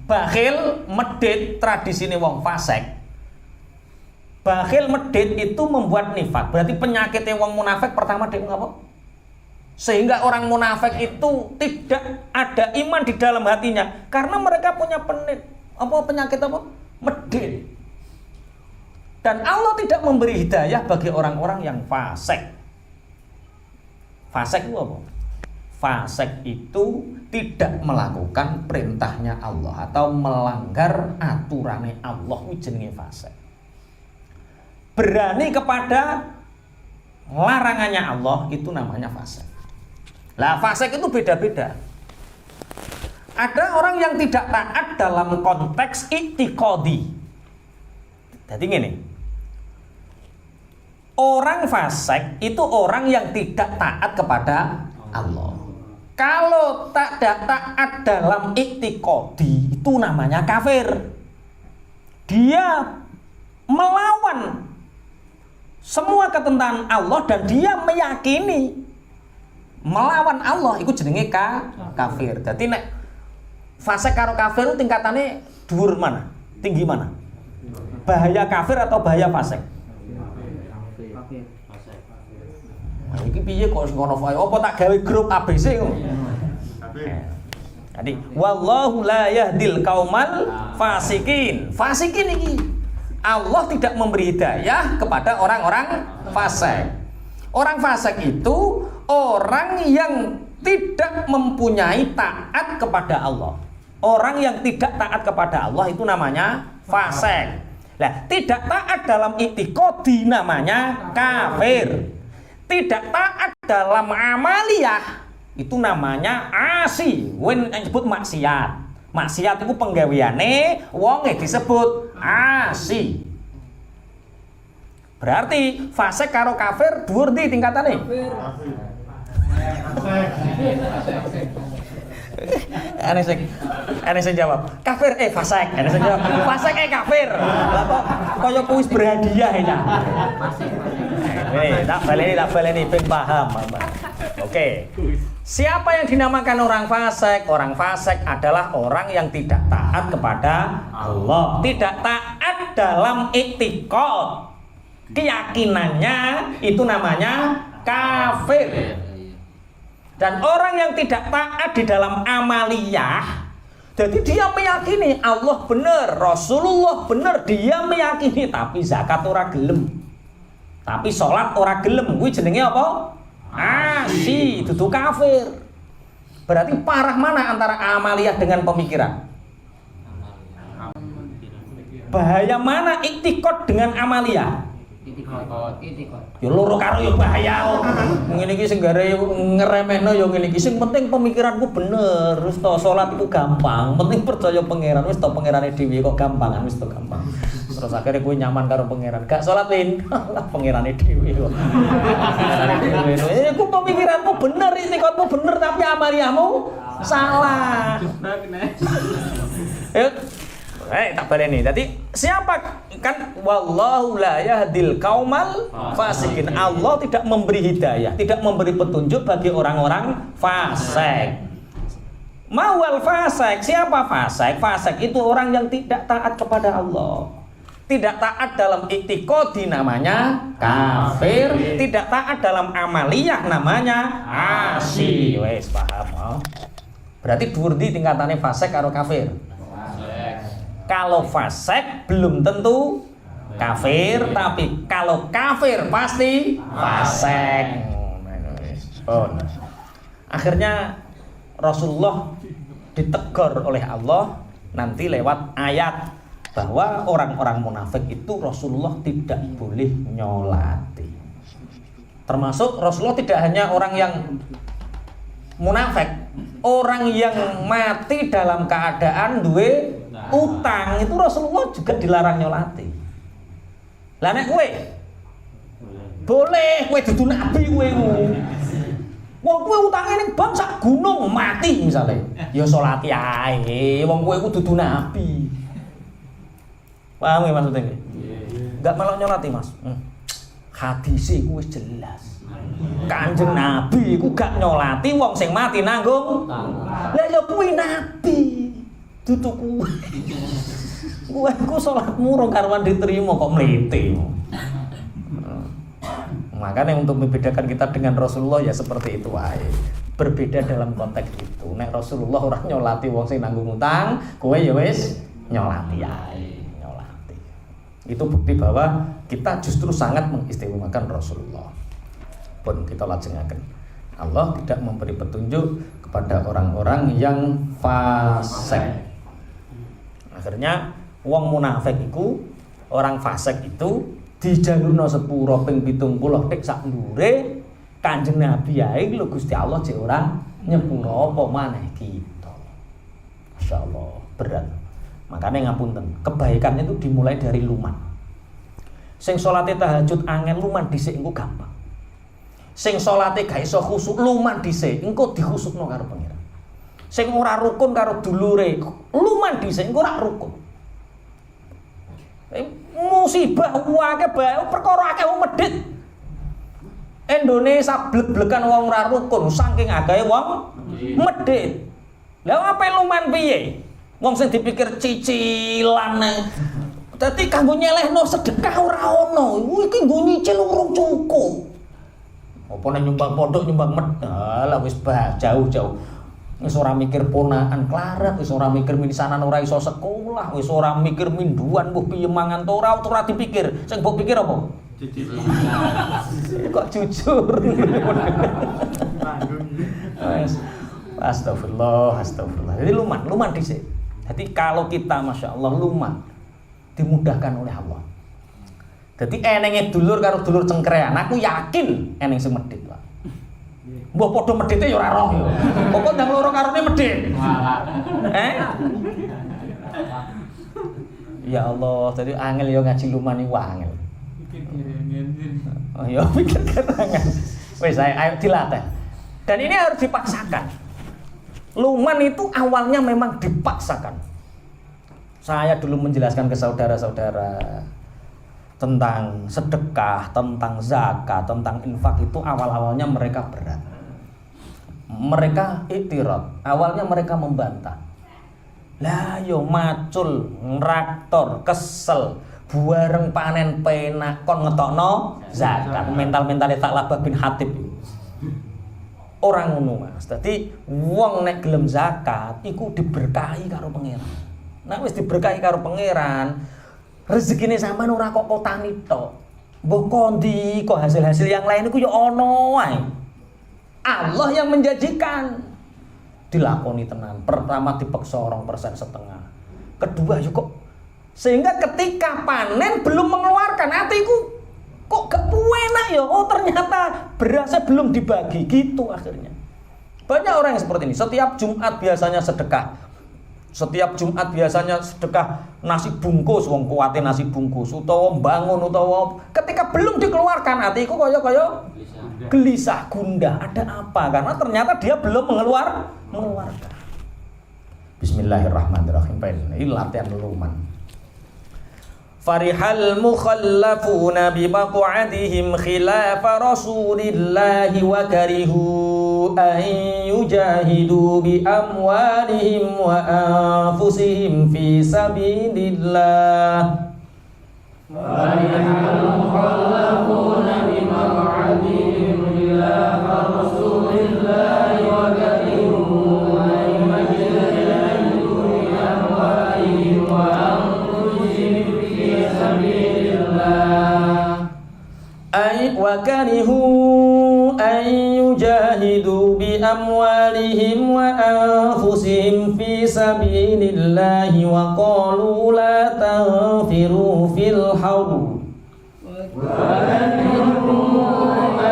Bakhil medit tradisi ini wong fasik. Bakhil medit itu membuat nifak. Berarti penyakitnya wong munafik pertama dia ngapa? Sehingga orang munafik itu tidak ada iman di dalam hatinya karena mereka punya penyakit medit. Dan Allah tidak memberi hidayah bagi orang-orang yang fasik. Fasik itu apa? Fasik itu tidak melakukan perintahnya Allah atau melanggar aturannya Allah, jenenge fasik. Berani kepada larangannya Allah, itu namanya fasik. Lah fasik itu beda-beda. Ada orang yang tidak taat dalam konteks i'tiqadi. Jadi gini, orang fasik itu orang yang tidak taat kepada Allah. Kalau tidak taat dalam i'tiqadi itu namanya kafir. Dia melawan semua ketentuan Allah dan dia meyakini melawan Allah itu jenenge kafir. Jadi nek fasik karo kafir itu tingkatannya dhuwur mana? Tinggi mana? Bahaya kafir atau bahaya fasik? Iki piye kok ngono wae? Apa tak gawe grup ABC ngono? Jadi wallahu la yahdil qaumal fasikin. Fasikin iki Allah tidak memberi hidayah kepada orang-orang fasik. Orang fasik itu orang yang tidak mempunyai taat kepada Allah. Orang yang tidak taat kepada Allah itu namanya fasik. Nah, tidak taat dalam i'tiqadi namanya kafir. Tidak taat dalam amaliyah itu namanya asi. Wen disebut maksiat. Maksiat itu penggaweane wong disebut asi. Berarti fasik karo kafir dhuwur ndi tingkatane? Ane sing jawab. Kafir fasik. Ane sing jawab. Fasik kafir. Lah kok kaya kuis berhadiah ya. Tak baleni ben paham. Oke. Siapa yang dinamakan orang fasik? Orang fasik adalah orang yang tidak taat kepada Allah. Tidak taat dalam i'tiqad. Keyakinannya itu namanya kafir. Dan orang yang tidak taat di dalam amaliyah, jadi dia meyakini Allah benar, Rasulullah benar, dia meyakini, tapi zakat ora gelem, tapi sholat ora gelem, kuwi jenenge apa? Asi, dudu kafir. Berarti parah mana antara amaliyah dengan pemikiran? Bahaya mana i'tiqad dengan amaliyah? Ya loro karo ya bahaya kok. Ngene iki sing gare ngeremehno ya ngene iki. Sing penting pemikiranku bener. Wis to salat iku gampang. Penting percaya pangeran. Wis to pangerane dhewe kok gampangan wis to gampang. Terus akhirnya kowe nyaman karo pangeran. Gak salat Lin. Lah pangerane dhewe kok. Pangerane dhewe. Iku pemikiranmu bener, itikadmu bener tapi amaliyahmu salah. Tak baleni. Jadi siapa kan wallahu la yahdil qaumal fasikin. Allah tidak memberi hidayah, tidak memberi petunjuk bagi orang-orang fasik. Mawal fasik, siapa fasik? Fasik itu orang yang tidak taat kepada Allah. Tidak taat dalam i'tiqadi namanya kafir, tidak taat dalam amaliyah namanya asi. Wes paham? Berarti dhuwur ndi tingkatane fasik karo kafir? Kalau fasik belum tentu kafir, tapi kalau kafir pasti fasik. Akhirnya Rasulullah ditegur oleh Allah nanti lewat ayat bahwa orang-orang munafik itu Rasulullah tidak boleh nyolati. Termasuk Rasulullah tidak hanya orang yang munafik, orang yang mati dalam keadaan duwe utang itu Rasulullah juga dilarang nyolati. Lah nek kowe boleh, kowe dudu nabi kowe. Wong kowe utange ning bank sak gunung mati misale. Ya salati ae. Wong kowe iku dudu nabi. Paham ya maksudnya? Enggak malah nyolati, Mas. Hadise iku wis jelas. Kanjeng Nabi iku gak nyolati wong sing mati nanggung. Lah ya kuwi nabi. Dudu kuwi. Kowe iku salatmu ora karuan diterima kok mlete. Makanya untuk membedakan kita dengan Rasulullah ya seperti itu wae. Berbeda dalam konteks itu. Nek Rasulullah ora nyolati wong sing nanggung utang, kowe ya wis nyolati ae. Nyolati. Itu bukti bahwa kita justru sangat mengistimewakan Rasulullah. Pun kita lajengaken. Allah tidak memberi petunjuk kepada orang-orang yang fasik. Akhirnya wong munafik iku, orang fasik itu dijalurno sepuro ping 70 tek sak ndure Kanjeng Nabi ae lho Gusti Allah jek ora nyepuro apa maneh kita. Masyaallah berat. Makanya ngapunten, kebaikan itu dimulai dari luman. Sing salate tahajud angel luman dhisik engko gampang. Sing salate gak iso khusuk luman dhisik engko dikhusukno karo pangeran. Sing ora rukun karo dulure luman dhisik engko ora rukun. Musibah wae bae perkara akeh wong medhit. Indonesia blek-blekan wong ora rukun saking akeh wong medhit. Lah apa luman piye? Wong sing dipikir cicilan. Dadi kanggo nyelehno sedekah ora ono. Iki nggo nyicil urung cukup. Apa nek nyumbang pondok nyumbang medal wis jauh-jauh. Wis ora mikir ponakan klaret, wis ora mikir misanan ora iso sekolah, wis ora mikir minduan mbuh piye mangan to ora dipikir. Sing mbok pikir apa? Kok jujur. Astagfirullah. Jadi luman dhisik. Jadi kalau kita Masya Allah luman dimudahkan oleh Allah. Jadi enenge dulur karo dulur cengkrean, aku yakin eneng sing medhit, Pak. Mbah padha medhite ya ora roh ya. Pokok ndang loro karone medhit. Ya Allah, jadi angel ya ngaji luman iki angel. Oh ya pikir kerangan. Wes ayo dilatih. Dan ini harus dipaksakan. Luman itu awalnya memang dipaksakan. Saya dulu menjelaskan ke saudara-saudara tentang sedekah, tentang zakat, tentang infak itu awal-awalnya mereka berat. Mereka iktirad, awalnya mereka membantah. Lah yo macul, nraktor, kesel, buareng panen penak kon ngetokno zakat. Mental-mentale Tha'labah bin Hatib. Orang ngono Mas. Dadi wong nek gelem zakat iku diberkahi karo pangeran. Nek wis diberkahi karo pangeran, rezekine sampean ora kok kotani tok. Mbok kondi kok hasil-hasil yang lain iku ya ono wae. Allah yang menjanjikan. Dilakoni tenan. Pertama dipeksa 2,5%. Kedua yo kok sehingga ketika panen belum mengeluarkan hatiku kok gak enak ya. Oh ternyata berasnya belum dibagi gitu akhirnya. Banyak orang yang seperti ini. Setiap Jumat biasanya sedekah. Setiap Jumat biasanya sedekah nasi bungkus, wong kuwate nasi bungkus utawa bangun utawa ketika belum dikeluarkan hatiku kaya gelisah, gundah. Ada apa? Karena ternyata dia belum mengeluarkan. Bismillahirrahmanirrahim. Ini latihan luman. Farihal mukhallafuna bimaq'adihim khilafa Rasulillahi wa karihu an yujahidu bi amwalihim wa anfusihim fi sabilillah. Farihal mukhallafuna bimaq'adihim khilafa Rasulillahi wa karihu an yujahidu bi amwalihim wa وكرهوا أن يجاهدوا بأموالهم وأنفسهم في سبيل الله وقالوا لا تنفروا في الحر وكرهوا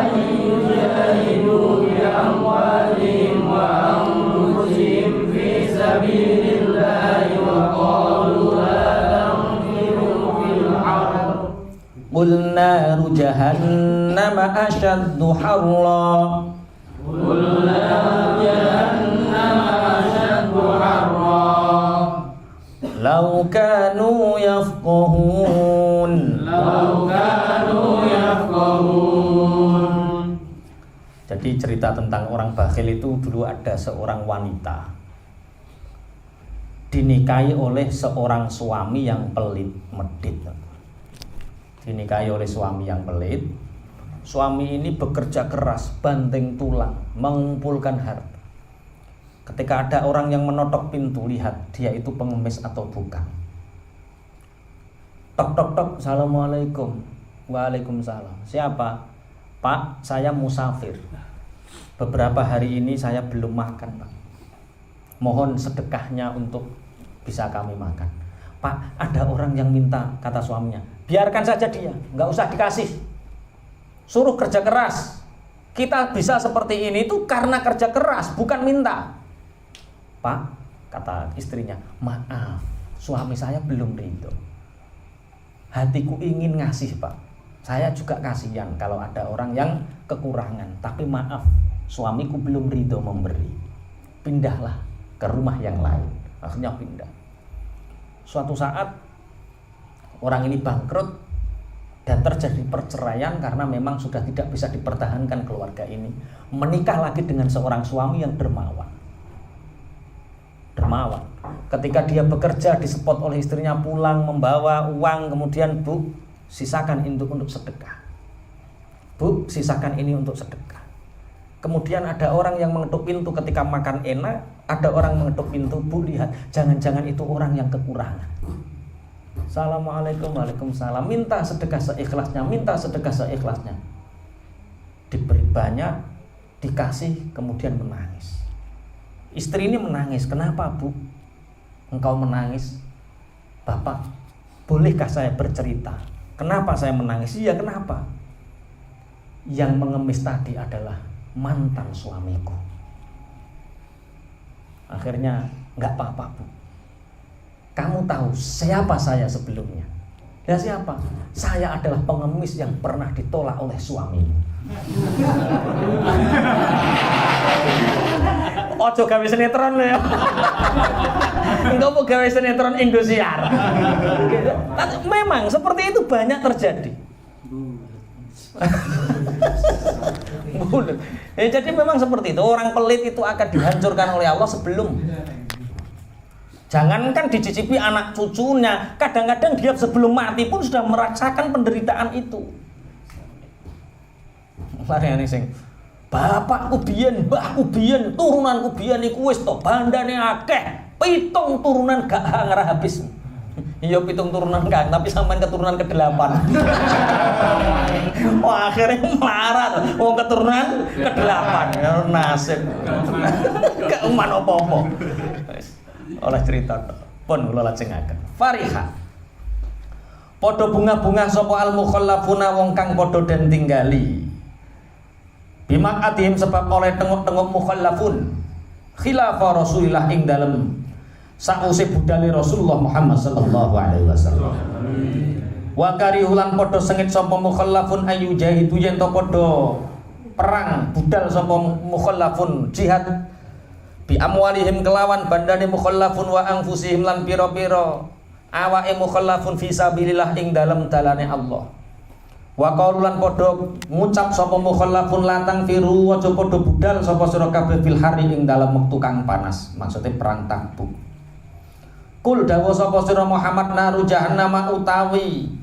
أن يجاهدوا بأموالهم وأنفسهم في سبيل الله وقالوا لا تنفروا في الحر قل نار جهنم أشد حرا قل نار جهنم أشد حرا لو كانوا يفقهون Jadi cerita tentang orang bakhil itu dulu ada seorang wanita dinikahi oleh seorang suami yang pelit, medit. Dinikahi oleh suami yang pelit. Suami ini bekerja keras, banting tulang, mengumpulkan harta. Ketika ada orang yang menotok pintu, lihat dia itu pengemis atau bukan. Tok tok tok, assalamualaikum. Waalaikumsalam. Siapa? Pak, saya musafir. Beberapa hari ini saya belum makan, Pak. Mohon sedekahnya untuk bisa kami makan. Pak, ada orang yang minta, kata suaminya. Biarkan saja dia, nggak usah dikasih. Suruh kerja keras. Kita bisa seperti ini itu karena kerja keras, bukan minta. Pak, kata istrinya, maaf, suami saya belum ridho. Hatiku ingin ngasih, Pak. Saya juga kasihan kalau ada orang yang kekurangan. Tapi maaf, suamiku belum ridho memberi. Pindahlah ke rumah yang lain. Akhirnya pindah. Suatu saat orang ini bangkrut dan terjadi perceraian karena memang sudah tidak bisa dipertahankan keluarga ini. Menikah lagi dengan seorang suami yang dermawan. Ketika dia bekerja disepot oleh istrinya, pulang membawa uang, kemudian Bu, sisakan untuk sedekah. Bu, sisakan ini untuk sedekah. Kemudian ada orang yang mengetuk pintu ketika makan enak, ada orang mengetuk pintu, Bu lihat, jangan-jangan itu orang yang kekurangan. Assalamualaikum, waalaikumsalam. Minta sedekah seikhlasnya, minta sedekah seikhlasnya. Diberi banyak, dikasih, kemudian menangis. Istri ini menangis. Kenapa, Bu? Engkau menangis? Bapak, bolehkah saya bercerita? Kenapa saya menangis? Iya, kenapa? Yang mengemis tadi adalah mantan suamiku. Akhirnya, enggak apa-apa, Bu. Kamu tahu siapa saya sebelumnya? Ya siapa? Saya adalah pengemis yang pernah ditolak oleh suami. Ojo gawe sinetron lho ya. Enggak mau gawe sinetron Indosiar. Memang seperti itu banyak terjadi. Jadi memang seperti itu. Orang pelit itu akan dihancurkan oleh Allah sebelum. Jangankan dicicipi anak cucunya, kadang-kadang dia sebelum mati pun sudah merasakan penderitaan itu. Lariane sing bapakku biyen, mbahku biyen, turunanku biyen iku wis to bandane akeh. 7 turunan gak ngarah habis. Iya 7 turunan Kang, tapi sampean keturunan ke-8. Wah, akhirnya melarat. Wong keturunan ke-8. Ya nasib. Gak uman apa-apa. Oleh cerita pun kula lajengaken. Fariha. Padha bunga-bunga sapa al-mukhallafuna wong kang padha den tinggali. Bimak atihim sebab oleh tengok-tengok mukhallafun khilafah Rasulillah ing dalem sause budale Rasulullah Muhammad sallallahu alaihi wasallam. Wa karihulan padha sengit sapa mukhallafun ayu jahidu yen to padha perang budal sapa mukhallafun jihad bi amwalihim kelawan bandane mukhallafun wa anfusihim lan pira-pira awake mukhallafun fi sabilillah ing dalem dalane Allah. Wa qaululan padha ngucap sapa mukhallafun latang firu aja padha budal sapa sira kabeh fil hari ing dalem wektu kang panas, maksudnya perang Tabuk. Kul dawuh sapa sira Muhammad naru jahannam utawi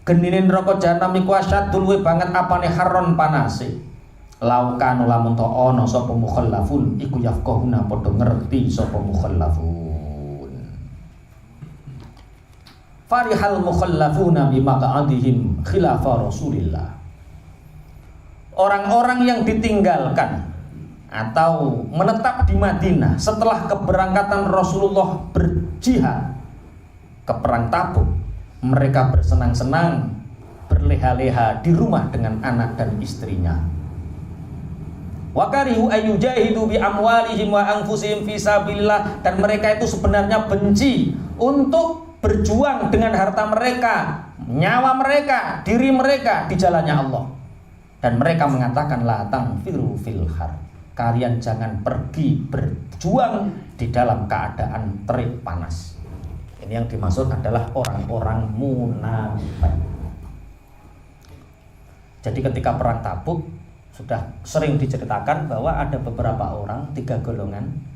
genine neraka jahanam iku asyadul luwih banget apane harron panase. Laukan lamun to ana sapa mukhallafun iku yafqahuna padha ngerti sapa mukhallafun. Farihal mukhallafuna bima qa'adihim khilafah Rasulillah. Orang-orang yang ditinggalkan atau menetap di Madinah setelah keberangkatan Rasulullah berjihad ke perang Tabuk, mereka bersenang-senang berleha-leha di rumah dengan anak dan istrinya. Wa karihu ayyujahidu bi amwalihim wa anfusihim fi sabilillah, dan mereka itu sebenarnya benci untuk berjuang dengan harta mereka, nyawa mereka, diri mereka di jalannya Allah. Dan mereka mengatakan la tangfiru fil har, kalian jangan pergi berjuang di dalam keadaan terik panas. Ini yang dimaksud adalah orang-orang munafik. Jadi ketika perang Tabuk sudah sering diceritakan bahwa ada beberapa orang 3 golongan.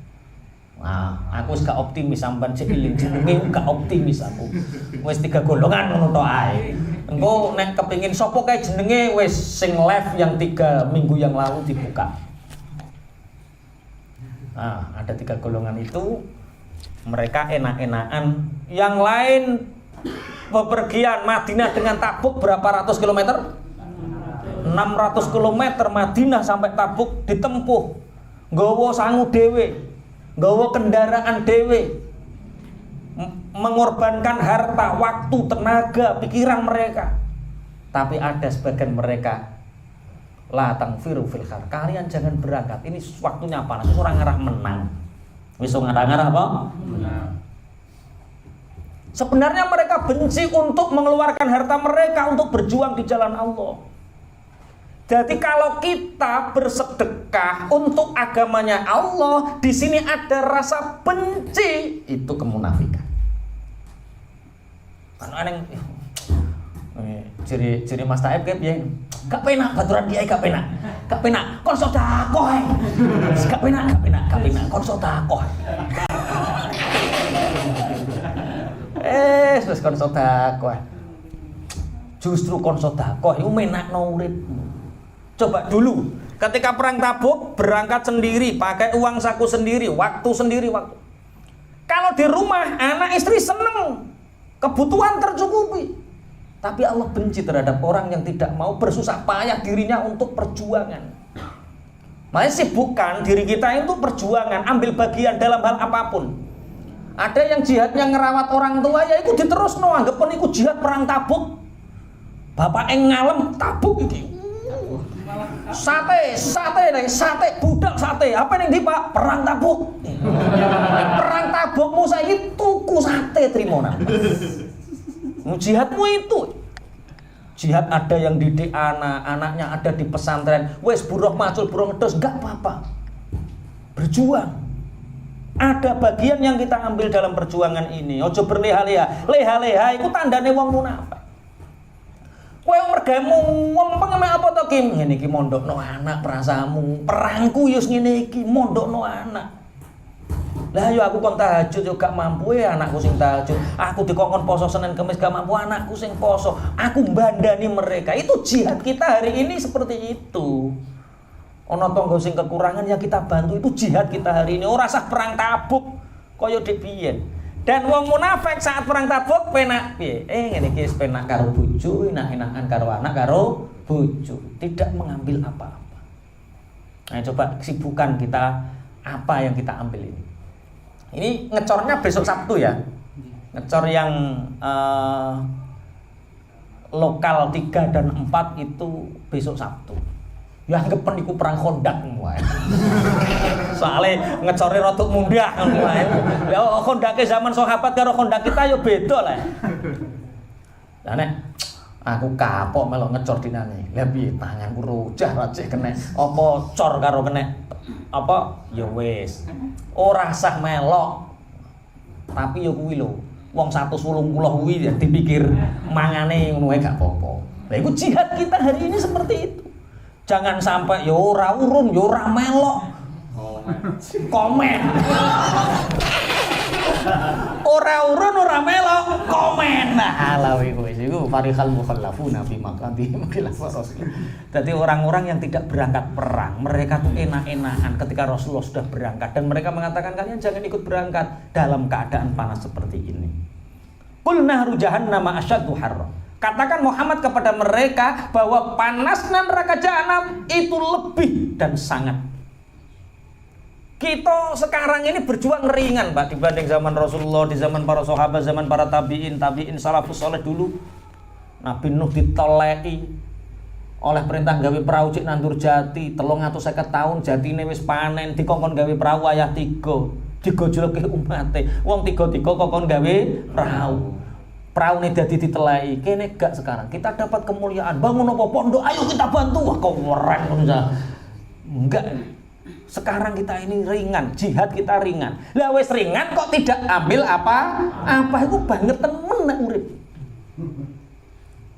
Nah, aku wis gak optimis sampean sik iling jenenge gak optimis aku. Wis 3 golongan ngono to ae. Engko nek kepengin sapa kae jenenge wis sing live yang 3 minggu yang lalu dibuka. Nah, ada 3 golongan itu, mereka enak-enakan. Yang lain bepergian Madinah dengan Tabuk berapa ratus kilometer? 600 km Madinah sampai Tabuk ditempuh. Nggawa sangu dhewe, nggawa kendaraan dhewe, mengorbankan harta, waktu, tenaga, pikiran mereka. Tapi ada sebagian mereka la tangfiru fil khar, kalian jangan berangkat, ini waktunya panas, orang ngarah menang. Wis ngarah-ngarah apa? Menang. Sebenarnya mereka benci untuk mengeluarkan harta mereka untuk berjuang di jalan Allah. Jadi kalau kita bersedekah untuk agamanya Allah, di sini ada rasa benci, itu kemunafikan. Kan aneh, ciri Mas Taib kayak piye? Gak penak baturan kiai, gak penak, kon sedekah, gak penak, kon sedekah. Wis kon sedekah. Justru kon sedekah iku menakno urip. Coba dulu, ketika perang Tabuk berangkat sendiri, pakai uang saku sendiri, waktu. Kalau di rumah anak istri seneng, kebutuhan tercukupi. Tapi Allah benci terhadap orang yang tidak mau bersusah payah dirinya untuk perjuangan. Makanya sibukkan diri kita untuk perjuangan, ambil bagian dalam hal apapun. Ada yang jihadnya ngerawat orang tua, ya itu diterusno, anggapan itu jihad perang Tabuk. Bapak yang ngalem Tabuk iki. Sate, budak sate. Apa yang di Pak? Perang Tabuk. Perang Tabukmu saiki tuku sate trimonan. Jihadmu itu. Jihad ada yang didik anaknya ada di pesantren. Wes buruh macul, buruh ngedus, enggak apa-apa. Berjuang. Ada bagian yang kita ambil dalam perjuangan ini. Ojo berleha-leha. Leha-leha itu tandane wong munafik. Kowe mergamu ngempeng mek apa to Ki? Ngene iki mondokno anak perasamu. Perangku yo ngene iki mondokno anak. Lah yo aku kon tahajud yo gak mampu anakku sing tahajud. Aku dikongkon poso Senin Kamis gak mampu anakku sing poso. Aku mbandani mereka. Itu jihad kita hari ini seperti itu. Ana tangga sing kekurangan ya kita bantu, itu jihad kita hari ini. Ora sah perang Tabuk kaya dik biyen. Dan wong munafik saat perang Tabuk penak piye? Ngene iki penak karo bojo, enak-enakan karo anak karo bojo, tidak mengambil apa-apa. Nah, coba sibukan kita apa yang kita ambil ini. Ini ngecornya besok Sabtu ya. Ngecor yang lokal 3 dan 4 itu besok Sabtu. Ya anggapan iku perang Khandaq wae. Soale ngecore rotuk mundah wae. Ya Khandaq zaman sahabat karo Khandaq kita ya beda lah. Lah nek aku kapok melok ngecor dinane. Lah piye tanganku rojah ra cek kena apa cor karo kena apa ya wis. Ora sah melok. Tapi ya kuwi lho. Wong 180 kuwi ya dipikir mangane ngono wae gak apa-apa. Lah iku jihad kita hari ini seperti itu. Jangan sampai yo ora urun, yo ora melok. Komen. Ora urun, ora melok, komen. Nah, lawe wis iku farihal mukhallafuna fi maqadihim khilaf Rasul. Dadi orang-orang yang tidak berangkat perang, mereka tuh enak-enakan ketika Rasulullah sudah berangkat dan mereka mengatakan kalian jangan ikut berangkat dalam keadaan panas seperti ini. Qul nahru jahannam asyaddu harra. Katakan Muhammad kepada mereka bahwa panasnya neraka jahanam itu lebih dan sangat. Kita sekarang ini berjuang ringan Pak dibanding zaman Rasulullah, di zaman para sahabat, zaman para tabi'in salafus saleh dulu. Nabi Nuh ditoleki oleh perintah gawe perahu cik nandur jati 350 tahun jatine wis panen dikongkon gawe perahu ayah 3 digojloke umate. Wong 3 kokon gawe perahu. Perahu ini jadi ditelai, kene gak sekarang. Kita dapat kemuliaan, bangun apa pondok, ayo kita bantu. Wah keren enggak. Sekarang kita ini ringan, jihad kita ringan. Lah wis ringan kok tidak ambil apa itu banget temen nek urip.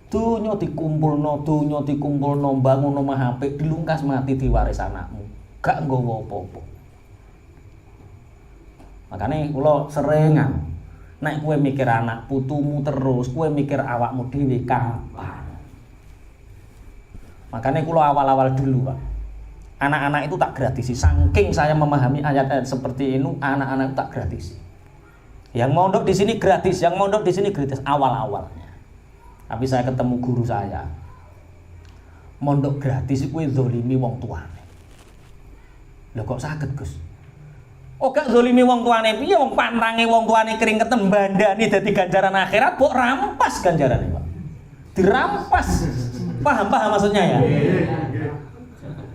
Dunya dikumpulno, bangun omah apik, dilungkas mati diwaris anakmu. Gak nggawa apa-apa. Makane kula seringan nek kowe mikir anak putumu terus, kowe mikir awakmu dhewe kapan. Makanya kula awal-awal dulu Pak, anak-anak itu tak gratisi. Saking saya memahami ayat-ayat seperti ini, anak-anak itu tak gratisi. Yang mondok di sini gratis, yang mondok di sini gratis awal-awalnya. Tapi saya ketemu guru saya, mondok gratis kowe zalimi wong tuane. Lho kok saged Gus? Oh gak zalimi wong tuane piye wong pantange wong tuane keringetem bandani dadi ganjaran akhirat kok rampas ganjarane Pak. Dirampas. Paham maksudnya ya?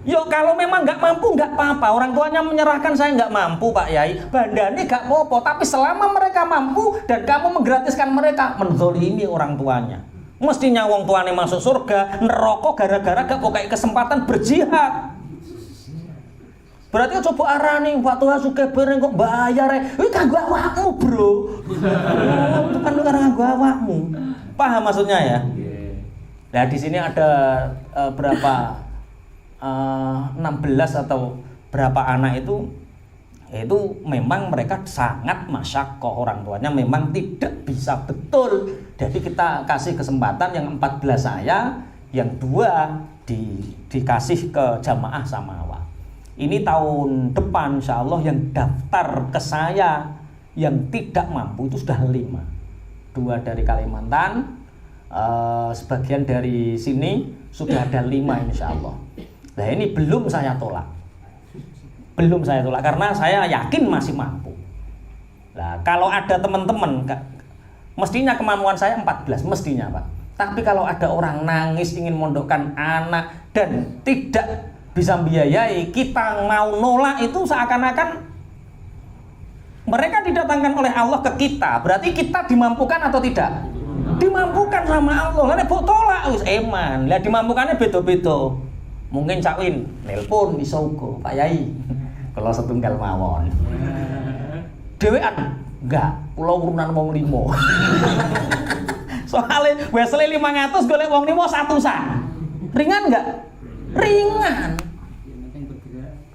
Yo kalau memang nggak mampu nggak apa-apa, orang tuanya menyerahkan saya nggak mampu Pak Yai, bandani nggak apa-apa, tapi selama mereka mampu dan kamu menggratiskan mereka, menzolimi orang tuanya. Mestinya wong tuane masuk surga, neraka gara-gara gak kok kayak kesempatan berjihad. Berarti coba arani Pak Tuhan suke bareng kok bayar kuwi kanggo awakmu, Bro. Itu kan kanggo awakmu. Paham maksudnya ya? Nah, di sini ada berapa 16 atau berapa anak itu memang mereka sangat masyaqqah, orang tuanya memang tidak bisa betul. Jadi kita kasih kesempatan yang 14 saya yang 2 dikasih ke jamaah Samawa. Ini tahun depan insya Allah yang daftar ke saya yang tidak mampu itu sudah 5. 2 dari Kalimantan, sebagian dari sini sudah ada 5 insya Allah. Nah ini belum saya tolak karena saya yakin masih mampu. Nah kalau ada teman-teman, mestinya kemampuan saya 14 mestinya Pak. Tapi kalau ada orang nangis ingin mondokkan anak dan tidak bisa biayai, kita mau nolak, itu seakan-akan mereka didatangkan oleh Allah ke kita. Berarti kita dimampukan atau tidak? Dimampukan sama Allah. Lah nek tolak wis eman. Lah dimampukannya beda-beda. Mungkin Cak Win nelpon iso uga, Pak Yai. Kalau setunggal mawon. Dhewean enggak, kula urunan wong 5. Soale Wesley 500 golek wong 5 100-an. Ringan enggak? Ringan.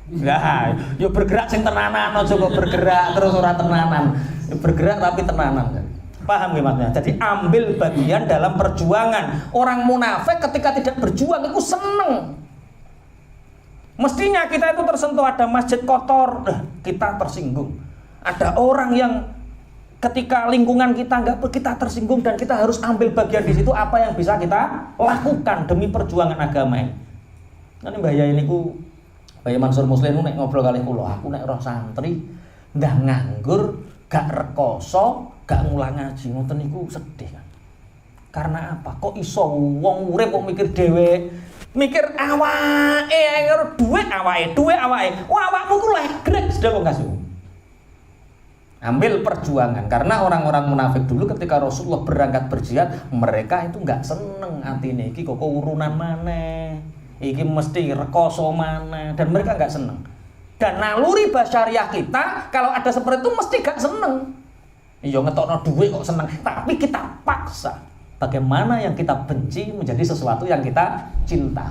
Enggak, yo bergerak sing tenanan, aja kok bergerak terus ora tenanan. Yo bergerak tapi tenanan kan. Paham nggih maksudnya? Jadi ambil bagian dalam perjuangan. Orang munafik ketika tidak berjuang itu seneng. Mestinya kita itu tersentuh, ada masjid kotor, kita tersinggung. Ada orang yang ketika lingkungan kita kita tersinggung dan kita harus ambil bagian di situ, apa yang bisa kita lakukan demi perjuangan agama ini. Nanti Mbah Yai niku Mbah Yai Mansur Muslim nek ngobrol kali kula, aku nek roh santri ndah nganggur, gak rekoso, gak ngulang ngaji, ngoten niku sedih kan. Karena apa? Kok iso wong urip kok mikir dhewe, mikir awake, duit awake. Wah, awakmu ku lek grek sedek kok ngasu. Ambil perjuangan, karena orang-orang munafik dulu ketika Rasulullah berangkat berjihad, mereka itu nggak seneng atine iki kok urunan maneh, iki mesti rekoso maneh, dan mereka nggak seneng. Dan naluri basyariah kita kalau ada seperti itu mesti gak seneng. Iya ngetokno duit kok seneng, tapi kita paksa. Bagaimana yang kita benci menjadi sesuatu yang kita cinta.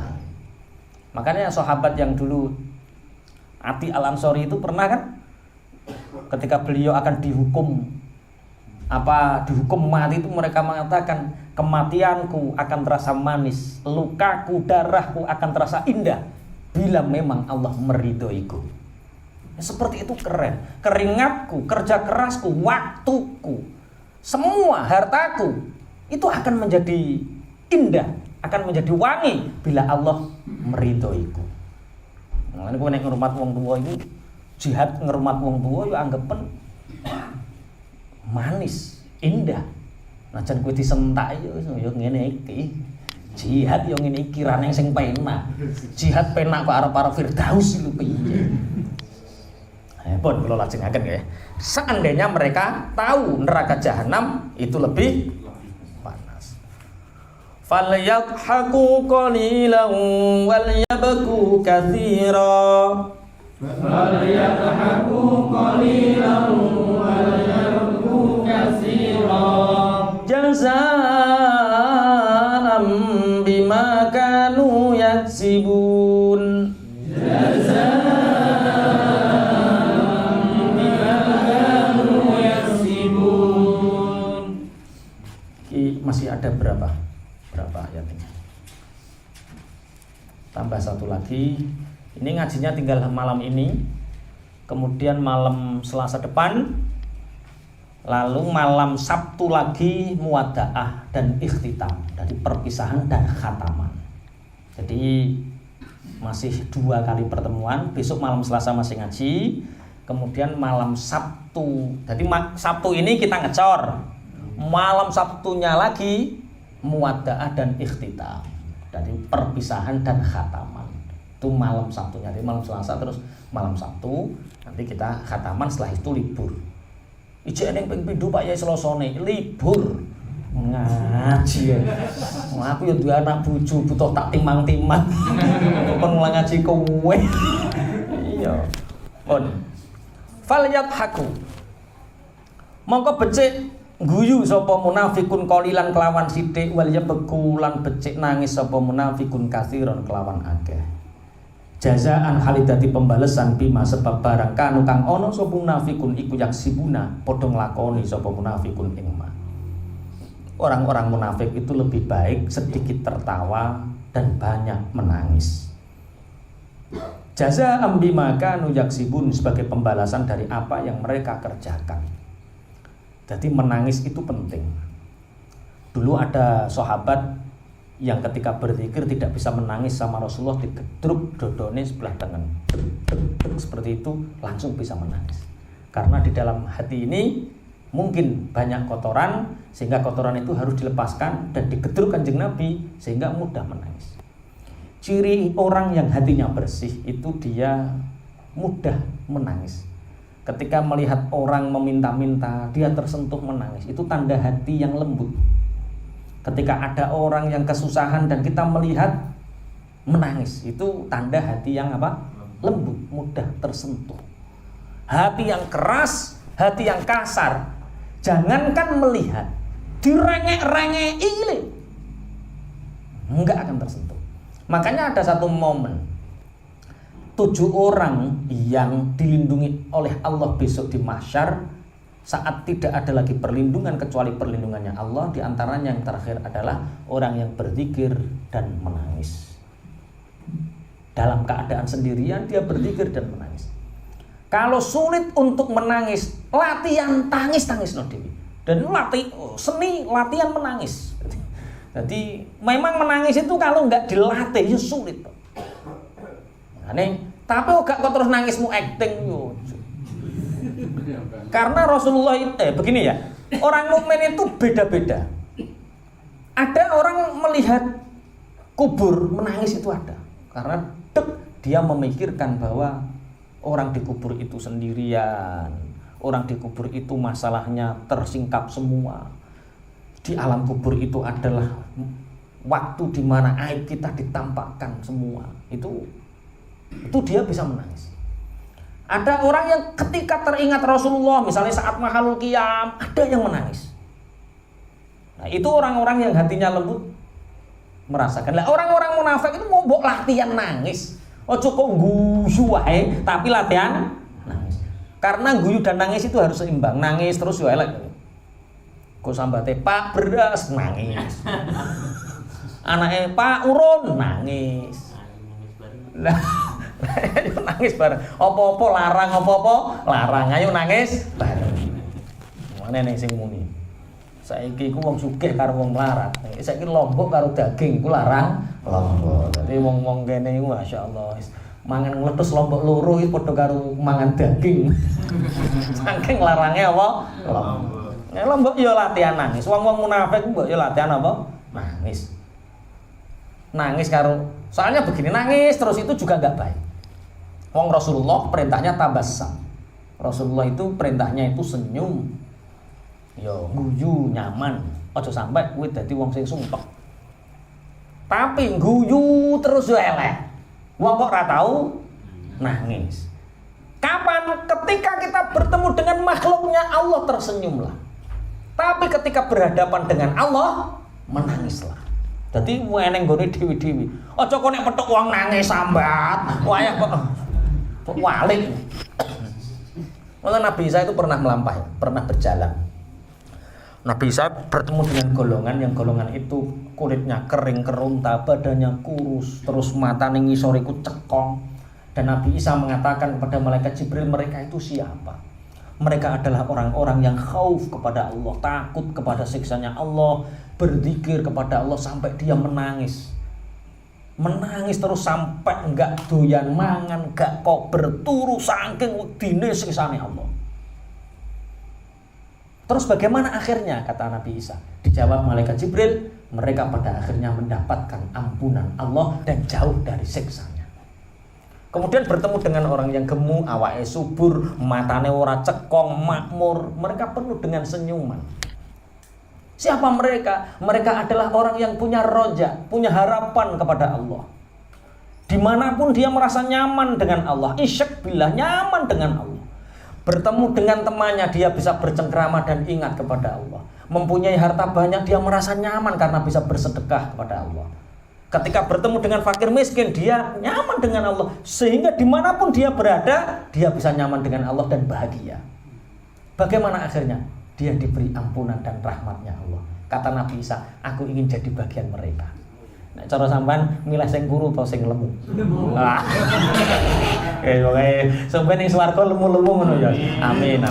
Makanya sahabat yang dulu Ati Al-Ansori itu pernah kan, ketika beliau akan dihukum mati itu mereka mengatakan, kematianku akan terasa manis, lukaku, darahku akan terasa indah bila memang Allah meridhoiku. Seperti itu keren. Keringatku, kerja kerasku, waktuku, semua hartaku itu akan menjadi indah, akan menjadi wangi bila Allah meridhoiku. Nah, ini nek ngrumat wong tua itu, jihad ngrumat wong tua yo anggapen manis, indah. Najan kowe disentak yo ngene iki. Jihad yo ngene iki raneng sing penak. Jihad penak kok arep-arep Firdaus lho piye. Pun kula lajengaken nggih. Seandainya mereka tahu neraka jahanam itu lebih panas. Falyadhaku qalilan wal yabku katsira. فليضحكوا قليلا وليبكوا كثيرا جزاء بما كانوا يكسبون masih ada berapa ayat ini? Tambah satu lagi. Ini ngajinya tinggal malam ini, kemudian malam Selasa depan, lalu malam Sabtu lagi muwada'ah dan ikhtitam, dari perpisahan dan khataman. Jadi masih 2 kali pertemuan. Besok malam Selasa masih ngaji, kemudian malam Sabtu. Jadi Sabtu ini kita ngecor, malam Sabtunya lagi muwada'ah dan ikhtitam, dari perpisahan dan khataman. Itu malam Sabtunya, jadi malam Selasa terus malam Sabtu, nanti kita khataman, setelah itu libur. Ijek ning ping pindho Pak Yai Selosone libur ngaji ya. Aku ya duwe anak bojo butuh tak timang-timang. Kon mulang ngaji kowe. Iya. Pun. Falyadhaku. Mongko becik guyu sapa munafikun qalilan kelawan sithik, wal yabku lan becik nangis sapa munafikun katsiran kelawan akeh. Jazaan halidati pembalesan bima sebab barang kanu kang ana sapa munafikun iku yaksibuna padha nglakoni sapa munafikun ing ma. Orang-orang munafik itu lebih baik sedikit tertawa dan banyak menangis. Jazaa'an bima kanu yaksibun, sebagai pembalasan dari apa yang mereka kerjakan. Jadi menangis itu penting. Dulu ada sahabat yang ketika berzikir tidak bisa menangis sama Rasulullah, digedruk dodone sebelah tangan. Seperti itu langsung bisa menangis. Karena di dalam hati ini mungkin banyak kotoran, sehingga kotoran itu harus dilepaskan dan digedruk Kanjeng Nabi sehingga mudah menangis. Ciri orang yang hatinya bersih itu dia mudah menangis. Ketika melihat orang meminta-minta, dia tersentuh menangis. Itu tanda hati yang lembut. Ketika ada orang yang kesusahan dan kita melihat menangis, itu tanda hati yang apa? Lembut, mudah tersentuh. Hati yang keras, hati yang kasar, jangankan melihat, direngek-rengek enggak akan tersentuh. Makanya ada satu momen 7 orang yang dilindungi oleh Allah besok di mahsyar, saat tidak ada lagi perlindungan kecuali perlindungannya Allah. Di antaranya yang terakhir adalah orang yang berzikir dan menangis. Dalam keadaan sendirian dia berzikir dan menangis. Kalau sulit untuk menangis, latihan tangis no Dewi. Dan seni latihan menangis. Jadi memang menangis itu kalau nggak dilatih ya sulit. Tapi kok terus nangismu acting yo. Karena Rasulullah begini ya, orang mukmin itu beda-beda. Ada orang melihat kubur menangis itu ada, karena dia memikirkan bahwa orang di kubur itu sendirian, orang di kubur itu masalahnya tersingkap semua. Di alam kubur itu adalah waktu di mana aib kita ditampakkan semua. Itu dia bisa menangis. Ada orang yang ketika teringat Rasulullah, misalnya saat Mahalul Qiyam, ada yang menangis. Nah, itu orang-orang yang hatinya lembut merasakan. Lah orang-orang munafik itu mau mbok latihan nangis. Ojo kok guyu wae, tapi latihan nangis. Karena guyu dan nangis itu harus seimbang. Nangis terus yo elek. Kok sambate Pak beras nangis. Anake Pak urun nangis. Lah nangis bareng. Apa-apa larang, apa-apa larang. Ayo nangis bareng. Mane ning sing muni. Saiki ku wong sugih karo wong melarat. Saiki lombok karo daging ku larang lombok. Dadi wong-wong kene iku masyaallah mangan ngletus lombok loro iki padha karo mangan daging. Saking larangnya apa? Lombok. Lombok ya latihan nangis. Wong-wong munafik mbok ya latihan apa? Nangis. Nangis karo soalnya begini, nangis terus itu juga enggak baik. Wong Rasulullah perintahnya tabassam. Rasulullah itu perintahnya itu senyum. Yo guyu nyaman. Aja sampai kowe dadi wong sing sumpek. Tapi guyu terus yo elek. Wong kok ora tau nangis. Kapan? Ketika kita bertemu dengan makhluknya Allah tersenyumlah. Tapi ketika berhadapan dengan Allah menangislah. Jadi eneng gone dewi-dewi. Aja kok nek petuk wong nangis sambat. Wayah kok walik. Maka Nabi Isa itu pernah melampaui, pernah berjalan. Nabi Isa bertemu dengan golongan yang golongan itu kulitnya kering kerunta, badannya kurus, terus matane ngisor iku cekong. Dan Nabi Isa mengatakan kepada malaikat Jibril, mereka itu siapa? Mereka adalah orang-orang yang khauf kepada Allah, takut kepada siksanya Allah, berzikir kepada Allah sampai dia menangis. Menangis terus sampai enggak doyan mangan, enggak kok berturu saking wedine siksane Allah. Terus bagaimana akhirnya, kata Nabi Isa? Dijawab malaikat Jibril, mereka pada akhirnya mendapatkan ampunan Allah dan jauh dari siksanya. Kemudian bertemu dengan orang yang gemuk, awake subur, matane ora cekong, makmur, mereka penuh dengan senyuman. Siapa mereka? Mereka adalah orang yang punya roja, punya harapan kepada Allah. Dimanapun dia merasa nyaman dengan Allah, isyak billah, nyaman dengan Allah. Bertemu dengan temannya, dia bisa bercengkrama dan ingat kepada Allah. Mempunyai harta banyak, dia merasa nyaman karena bisa bersedekah kepada Allah. Ketika bertemu dengan fakir miskin, dia nyaman dengan Allah. Sehingga dimanapun dia berada, dia bisa nyaman dengan Allah dan bahagia. Bagaimana akhirnya? Dia diberi ampunan dan rahmatnya Allah. Kata Nabi Isa, aku ingin jadi bagian mereka. Nek cara sampean milih sing kuru atau sing lemu? Ah. Pokoke sampeyan ning swarga lemu-lemu ngono ya. Amin.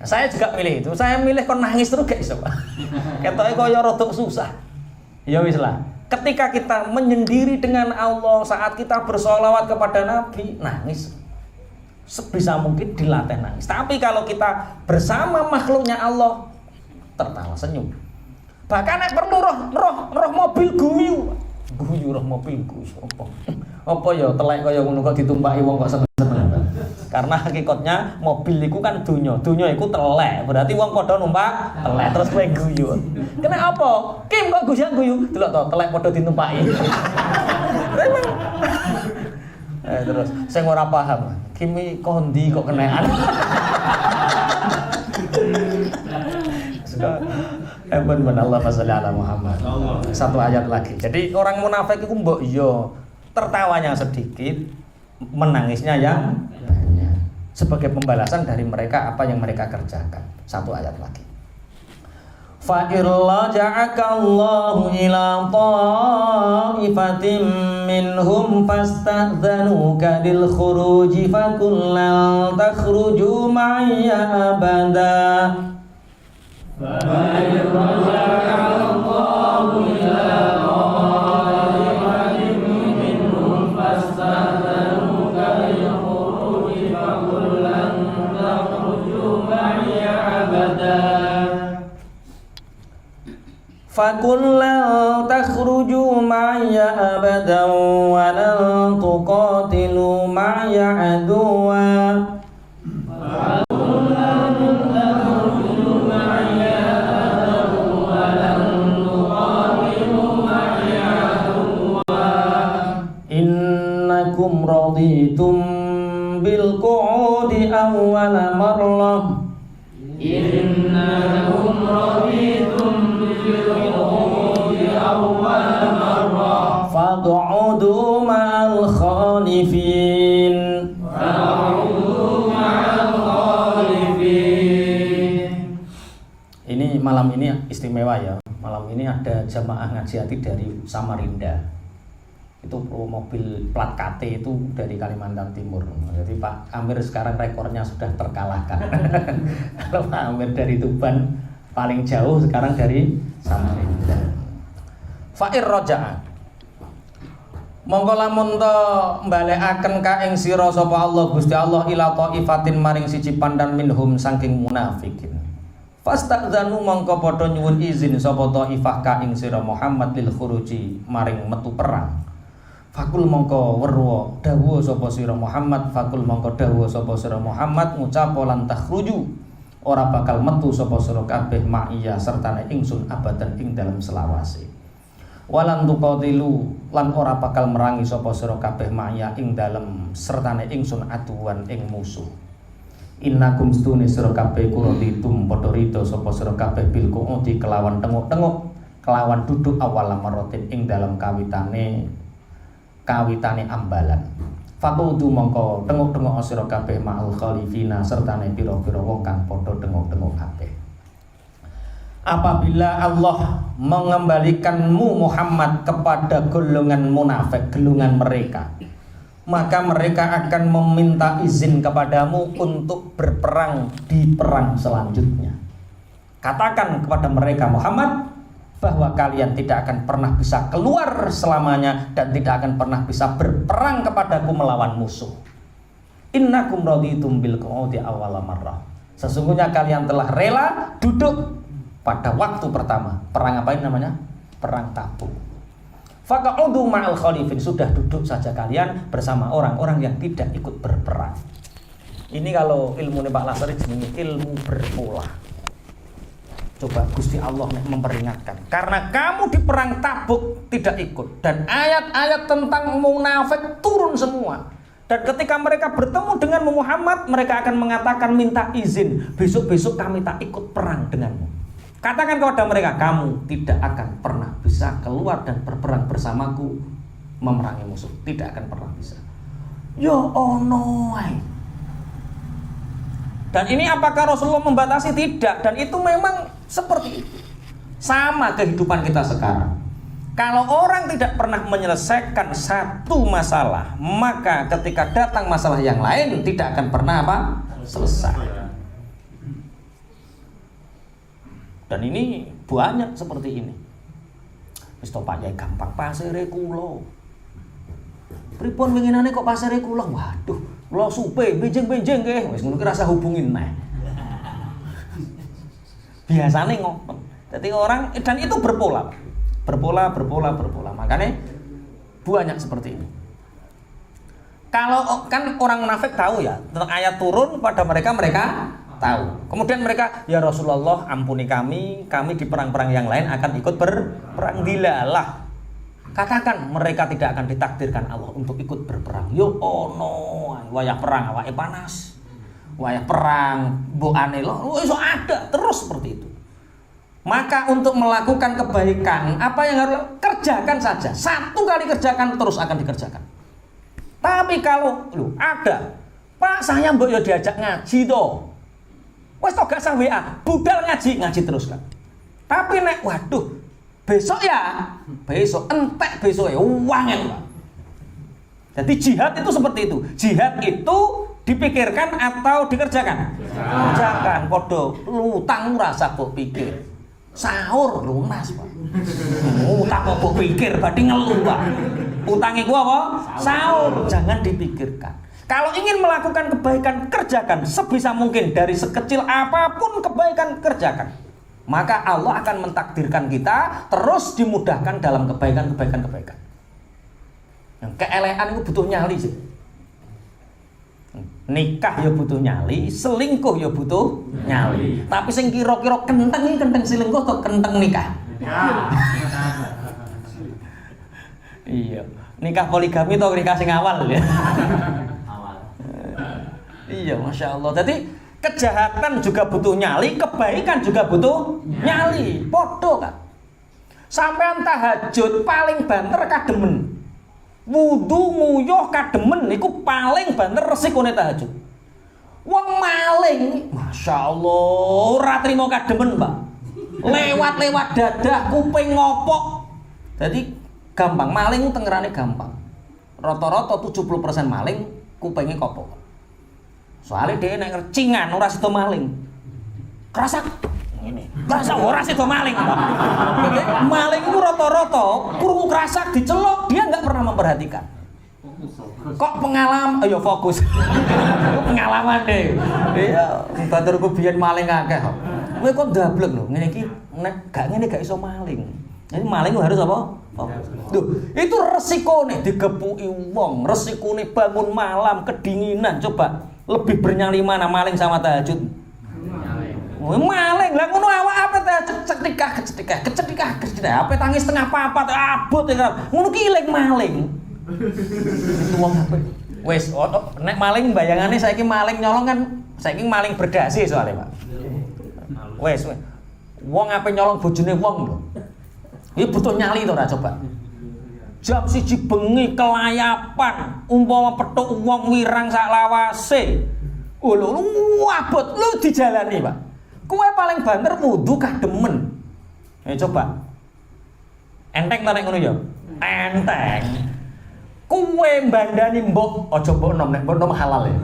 Saya juga milih itu. Saya milih kon nangis terus gak iso. Ketoke kaya rada susah. Ya wis lah. Ketika kita menyendiri dengan Allah, saat kita bersolawat kepada Nabi, nangis. Sebisa mungkin dilatih nangis. Tapi kalau kita bersama makhluknya Allah, tertawa senyum. Bahkan nek perlu roh mobil guyu roh mobil guyu apa ya telek kaya ngono kok ditumpaki wong kok seneng-seneng. Karena hakikatnya mobil iku kan donya iku telek, berarti wong padha numpak telek terus kowe guyu. Kena apa? Kim kok guyu delok to telek padha ditumpaki. Terus sing ora paham, Kimi kondi kok kenean. Ben Allah sholli ala Muhammad. Satu ayat lagi. Jadi orang munafik itu mbok iya tertawanya sedikit, menangisnya yang banyak. Sebagai pembalasan dari mereka apa yang mereka kerjakan. Satu ayat lagi. Fa irja'aka Allahu ila ta'ifatin minhum fasta'dhanuka lil khuruji fa kullan takhruju ma'ya abada. فَقُلْ تَخْرُجُوا مَعِيَ أَبَدًا وَلَنْ تُقَاتِلُوا مَعِيَ عَدُوًّا إِنَّكُمْ رَضِيتُمْ بِالْقُعُودِ أَوَّلَ مَرَّةٍ إِنَّكُمْ رَضِيتُمْ بِالْقُعُودِ أَوَّلَ مَرَّةٍ فَاقْعُدُوا مَعَ الْخَالِفِينَ Ini malam ini istimewa ya. Malam ini ada jamaah ngaji hati dari Samarinda. Itu mobil plat KT itu dari Kalimantan Timur. Jadi Pak Amir sekarang rekornya sudah terkalahkan. Kalau Pak Amir dari Tuban paling jauh sekarang dari Samarinda. Fa'ir roja'a. Mongko lamun to mbalekaken ka ing sira sapa Allah Gusti Allah ila taifatin maring siji pandan minhum saking munafikin. Fasta'dzanu mongko padha nyuwun izin sapa taifah ka ing sira Muhammad lil khuruji maring metu perang. Fakul mongko werwa dawuh sapa sira Muhammad, fakul mongko dawuh sapa sira Muhammad ngucap lan takhruju ora bakal metu sapa sira kabeh ma'iya sertane ingsun abadan ing dalam selawase. Walan tuqatilu lan ora bakal merangi sapa sira kabeh ma'iya ing dalam sertane ingsun aduan ing musuh. Innakum stune sira kabeh kula ditum padha rida sapa sira kabeh bil qu'udi kelawan tenguk-tenguk kelawan duduk awal marotin ing dalam kawitane ambalan. Fatudu mongko tengok-tengok sira kabeh ma'al khalifina sertane pira-pira wong kang padha tengok-tengok kabeh. Apabila Allah mengembalikanmu Muhammad kepada golongan munafik, golongan mereka, maka mereka akan meminta izin kepadamu untuk berperang di perang selanjutnya. Katakan kepada mereka Muhammad bahwa kalian tidak akan pernah bisa keluar selamanya dan tidak akan pernah bisa berperang kepadaku melawan musuh. Innakum raditum bil qu'udi awwala marrah. Sesungguhnya kalian telah rela duduk pada waktu pertama. Perang apa ini namanya? Perang Tabuk. Faqa'udu ma'al khalifin, sudah duduk saja kalian bersama orang-orang yang tidak ikut berperang. Ini kalau ilmu Pak Lasari jenenge ilmu berpola. Coba Gusti Allah memperingatkan. Karena kamu di perang Tabuk tidak ikut dan ayat-ayat tentang munafik turun semua. Dan ketika mereka bertemu dengan Muhammad, mereka akan mengatakan minta izin, besok-besok kami tak ikut perang denganmu. Katakan kepada mereka, kamu tidak akan pernah bisa keluar dan berperang bersamaku memerangi musuh. Tidak akan pernah bisa. Ya ono. Dan ini apakah Rasulullah membatasi? Tidak. Dan itu memang seperti itu. Sama kehidupan kita sekarang. Kalau orang tidak pernah menyelesaikan satu masalah, maka ketika datang masalah yang lain tidak akan pernah apa? Selesai. Dan ini banyak seperti ini. Wis to Pak Yai gampang pasire kula. Pripun winginane kok pasire kula? Waduh, kula supe benjing-benjing nggih. Wis ngono ki rasa hubungin neh. Biasane ngono. Jadi orang dan itu berpola. Berpola. Makanya banyak seperti ini. Kalau kan orang munafik tahu ya, tentang ayat turun pada mereka tahu. Kemudian mereka, ya Rasulullah ampuni kami di perang-perang yang lain akan ikut berperang. Dilalah. Katakan mereka tidak akan ditakdirkan Allah untuk ikut berperang. Yo ono, wayah perang awake panas. Wayah perang mbokane lho iso ada terus seperti itu. Maka untuk melakukan kebaikan, apa yang harus kerjakan saja. Satu kali kerjakan terus akan dikerjakan. Tapi kalau ada, Pak saya mbok yo diajak ngaji toh. Wes to gak sah WA, budal ngaji terus kan. Tapi nek waduh, besok entek besok ya uangin Pak. Jadi jihad itu seperti itu. Jihad itu dipikirkan atau dikerjakan? Kerjakan. Podo utang rasa kok pikir. Sahur lunas Pak. Utang kok pikir berarti ngeluh Pak. Utangnya gua apa? Sahur. Jangan dipikirkan. Kalau ingin melakukan kebaikan, kerjakan sebisa mungkin. Dari sekecil apapun kebaikan, kerjakan. Maka Allah akan mentakdirkan kita terus dimudahkan dalam kebaikan. Yang keelekan itu butuh nyali sih. Nikah ya butuh nyali, selingkuh ya butuh nyali. Tapi sing kira-kira kenteng selingkuh atau kenteng nikah? Iya. Nikah poligami atau nikah sing awal ya? Iya, Masya Allah. Jadi kejahatan juga butuh nyali, kebaikan juga butuh nyali. Podo kan. Sampean tahajud paling banter kademen. Wudu nguyuh kademen iku paling banter resikone tahajud. Wong maling, Masya Allah, ora trimo kademen, Pak. Lewat dadah, kuping ngopok. Jadi gampang maling tengerane gampang. Rata-rata 70% maling kupingnya kopok. Soalnya dia nek ngercingan ora sida maling. Kerasa ngene. Kerasa ora sida maling. Maling itu rata-rata krungu kerasak dicelok, dia enggak pernah memperhatikan. Kok pengalaman ayo fokus. Pengalaman deh. Iya, baturku biyen maling akeh kok. Kowe kok ndablek lho, ngene iki nek gak ngene gak iso maling. Jadi maling harus apa? Duh, itu resikone digepuki wong, resikone bangun malam kedinginan. Coba lebih bernyali mana maling sama tahajud? Maling lah ngono awak apa tahajud kecetikah. Apa tangis tengah papat abot ya. Ngono ki ilek maling. Itu wong apa? Wes nek maling bayangane saiki maling nyolong kan saiki maling berdasi soalnya, Pak. Wes wong ape nyolong bojone wong lho. Iki butuh nyali to ora coba. Jam 1 bengi kelayapan umpama petuk wong wirang sak lawase. Oh lho abot lu dijalani, Pak. Kowe paling banter wudu kademen. Coba. Enteng ta nek ngono ya? Enteng. Kowe mbandani mbok aja mbok nom nek mbok nom halal ya.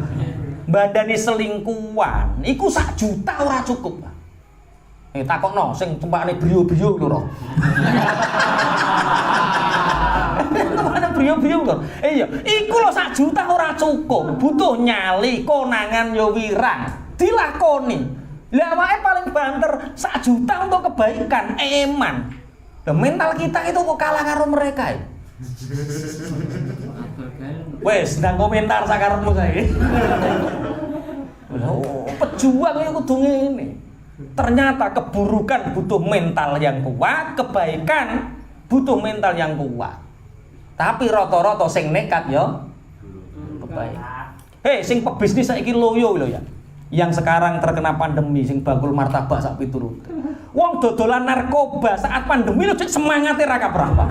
Mbandani selingkuhan iku 1 juta ora cukup, Pak. Takokno sing tumpakane brio-brio lho ro. Tumpakane brio-brio lho. Iya, iku lho 1 juta ora cukup. Butuh nyali, konangan yo wirang. Dilakoni. Lah awake paling banter 1 juta untuk kebaikan, eman. Lah mental kita itu kok kalah karo mereka ya. Wes, ndang komentar sakarepmu saiki. Lho, pejuang ya kudu ngene. Ternyata keburukan butuh mental yang kuat, kebaikan butuh mental yang kuat. Tapi rata-rata sing nekat ya kebaikan. Sing pebisnis saiki loyo lho ya. Yang sekarang terkena pandemi sing bakul martabak sak piturut. Wong dodolan narkoba saat pandemi lho cek semangate ra kabrah, Pak.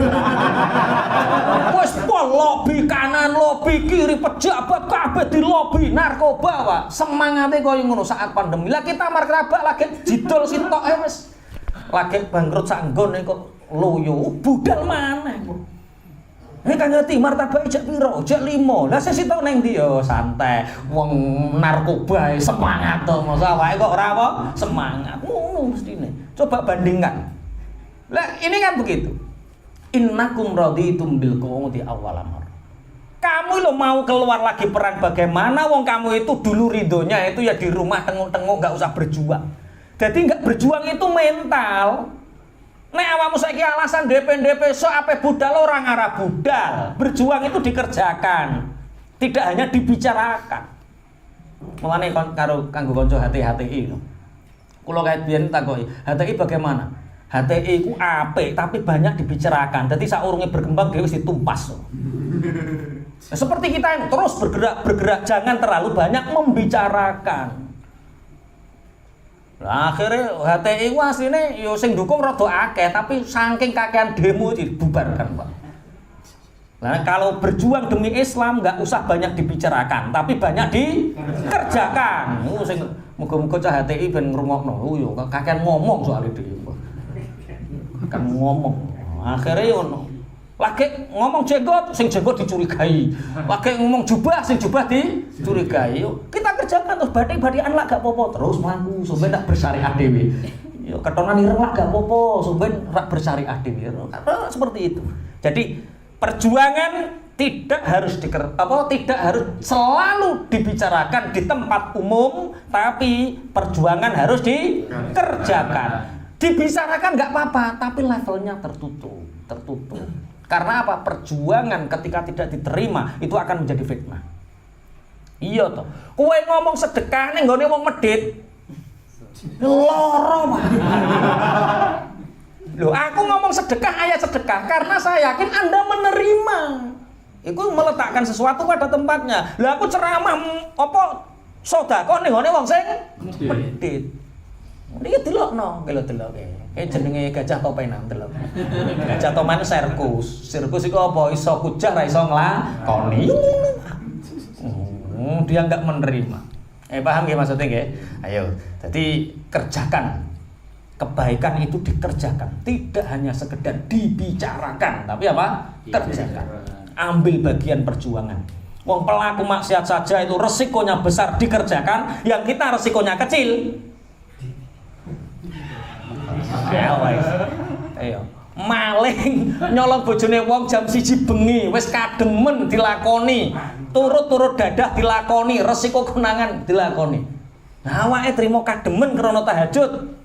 Wis lobby kanan, lobby kiri, pejabat kabeh di lobby narkoba, Pak. Semangate koyo ngono saat pandemi. Lah kita martabak lagi jidol sitok wis. Lagi bangkrut sak nggon kok loyo budal maneh. Kan ngerti martabak jak piro? Jak 5. Lah sesi tau ning ndi yo santai. Wong narkoba semangat to, masa awake kok ora apa? Semangat. Ngono mestine. Coba bandingkan. Lah ini kan begitu. Innakum raditum bil qu'udi awwal amr. Kamu lo mau keluar lagi perang bagaimana wong kamu itu dulu ridhonya itu ya di rumah tengok-tengok enggak usah berjuang. Jadi enggak berjuang itu mental. Nek awakmu saiki alasan DP sok ape budal orang arah budal. Berjuang itu dikerjakan. Tidak hanya dibicarakan. Mulane karo kanggo kanca HTI lho. Kula kae biyen takoki, HTI bagaimana? HTI ku apik tapi banyak dibicarakan. Dadi saurunge berkembang dhewe wis ditumpas. Seperti kita ini terus bergerak, jangan terlalu banyak membicarakan. Nah, akhirnya HTI ku asline yo sing dukung rada akeh, tapi saking kakean demo dibubarkan, Pak. Nah, kalau berjuang demi Islam nggak usah banyak dibicarakan, tapi banyak dikerjakan. Sing muga-muga cah HTI ben ngrungokno. Yo kakean ngomong soal itu. Kan ngomong. Akhirnya yo lagi ngomong jenggot, sing jenggot dicurigai. Lagi ngomong jubah, sing jubah dicurigai. Yuk, kita kerjakan terus batik-batikan lah gak apa-apa. Terus mlaku sampeyan tak bersyariah dhewe. Yo ketonan ireng lah gak apa-apa, sampeyan rak bersyariah dhewe. Seperti itu. Jadi perjuangan tidak harus tidak harus selalu dibicarakan di tempat umum, tapi perjuangan harus dikerjakan. Dibicarakan nggak apa-apa, tapi levelnya tertutup. Karena apa? Perjuangan ketika tidak diterima itu akan menjadi fitnah. Iya toh. Kowe ngomong sedekah ning nggone wong medhit. Loro, Pak. Loh, aku ngomong sedekah ayat sedekah karena saya yakin Anda menerima. Itu meletakkan sesuatu pada tempatnya. Lah aku ceramah apa sedekah ning nggone wong sing medhit. Iki delokno, delok. Jenenge gajah topenan delok. Gajah topenan sirkus. Sirkus iku apa? Iso kujah ra iso nglakoni. Dia enggak menerima. Paham nggih maksudnya nggih? Ayo. Jadi kerjakan. Kebaikan itu dikerjakan, tidak hanya sekedar dibicarakan, tapi apa? Kerjakan. Ambil bagian perjuangan. Wong pelaku maksiat saja itu resikonya besar dikerjakan, yang kita resikonya kecil. Ayo. Maling nyolong bojone wong jam 1 bengi wis kademen dilakoni, turut-turut dadah dilakoni, resiko konangan dilakoni. Nah, awake trimo kademen krana tahajud.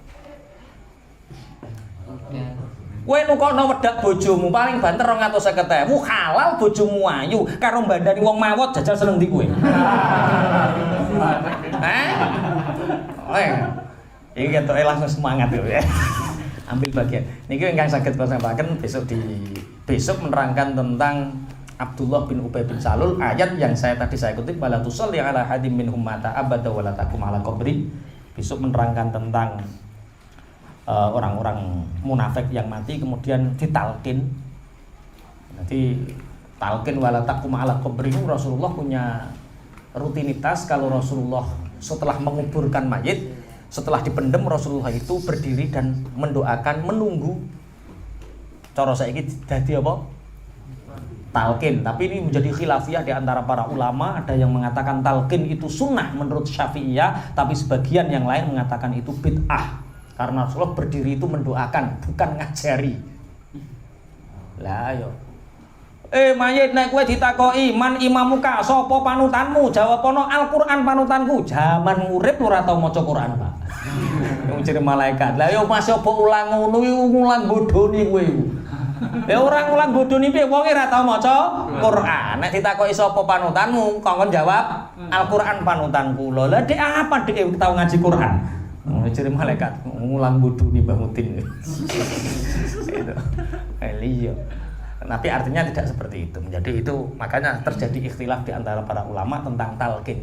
Kowe nukokno wedak bojomu paling banter 250.000, halal bojomu ayu karo mbandani wong mawot jajal seneng ndi kowe. Iki ketoke langsung semangat yo ya. Ambil bagian. Niki ingkang saged kula sampaikan besok menerangkan tentang Abdullah bin Ubay bin Salul, ayat yang tadi saya kutip, wala tusalli ala hadim minhum mata abada wala taqum ala qabri. Besok menerangkan tentang orang-orang munafik yang mati kemudian ditalkin. Nanti talkin wala taqum ala qabri. Rasulullah punya rutinitas kalau Rasulullah setelah menguburkan mayit, setelah dipendem, Rasulullah itu berdiri dan mendoakan, menunggu. Cara saiki dadi apa? Talqin. Tapi ini menjadi khilafiyah di antara para ulama. Ada yang mengatakan talqin itu sunnah menurut Syafi'iyah, tapi sebagian yang lain mengatakan itu bid'ah. Karena Rasulullah berdiri itu mendoakan, bukan ngajari. Lah ayo. Mayit nek kowe ditakoki, "Man imamuka? Sapa panutanmu?" Jawabono, "Al-Qur'an panutanku." Zaman urip ora tau maca Qur'an, Pak. Wong jere malaikat. Lah yo masih apa ulang ngono iku ngulang bodoni kowe iku. Ya ora ngulang bodoni piye wong ora tau maca Qur'an. Nek ditakoki sapa panutanmu, kongkon jawab, "Al-Qur'an panutanku." Lho, lah dek apa dek tau ngaji Qur'an? Jere malaikat ngulang bodoni Mbah Mutin. Itu. Iya. Tapi artinya tidak seperti itu. Jadi itu makanya terjadi ikhtilaf di antara para ulama tentang talqin.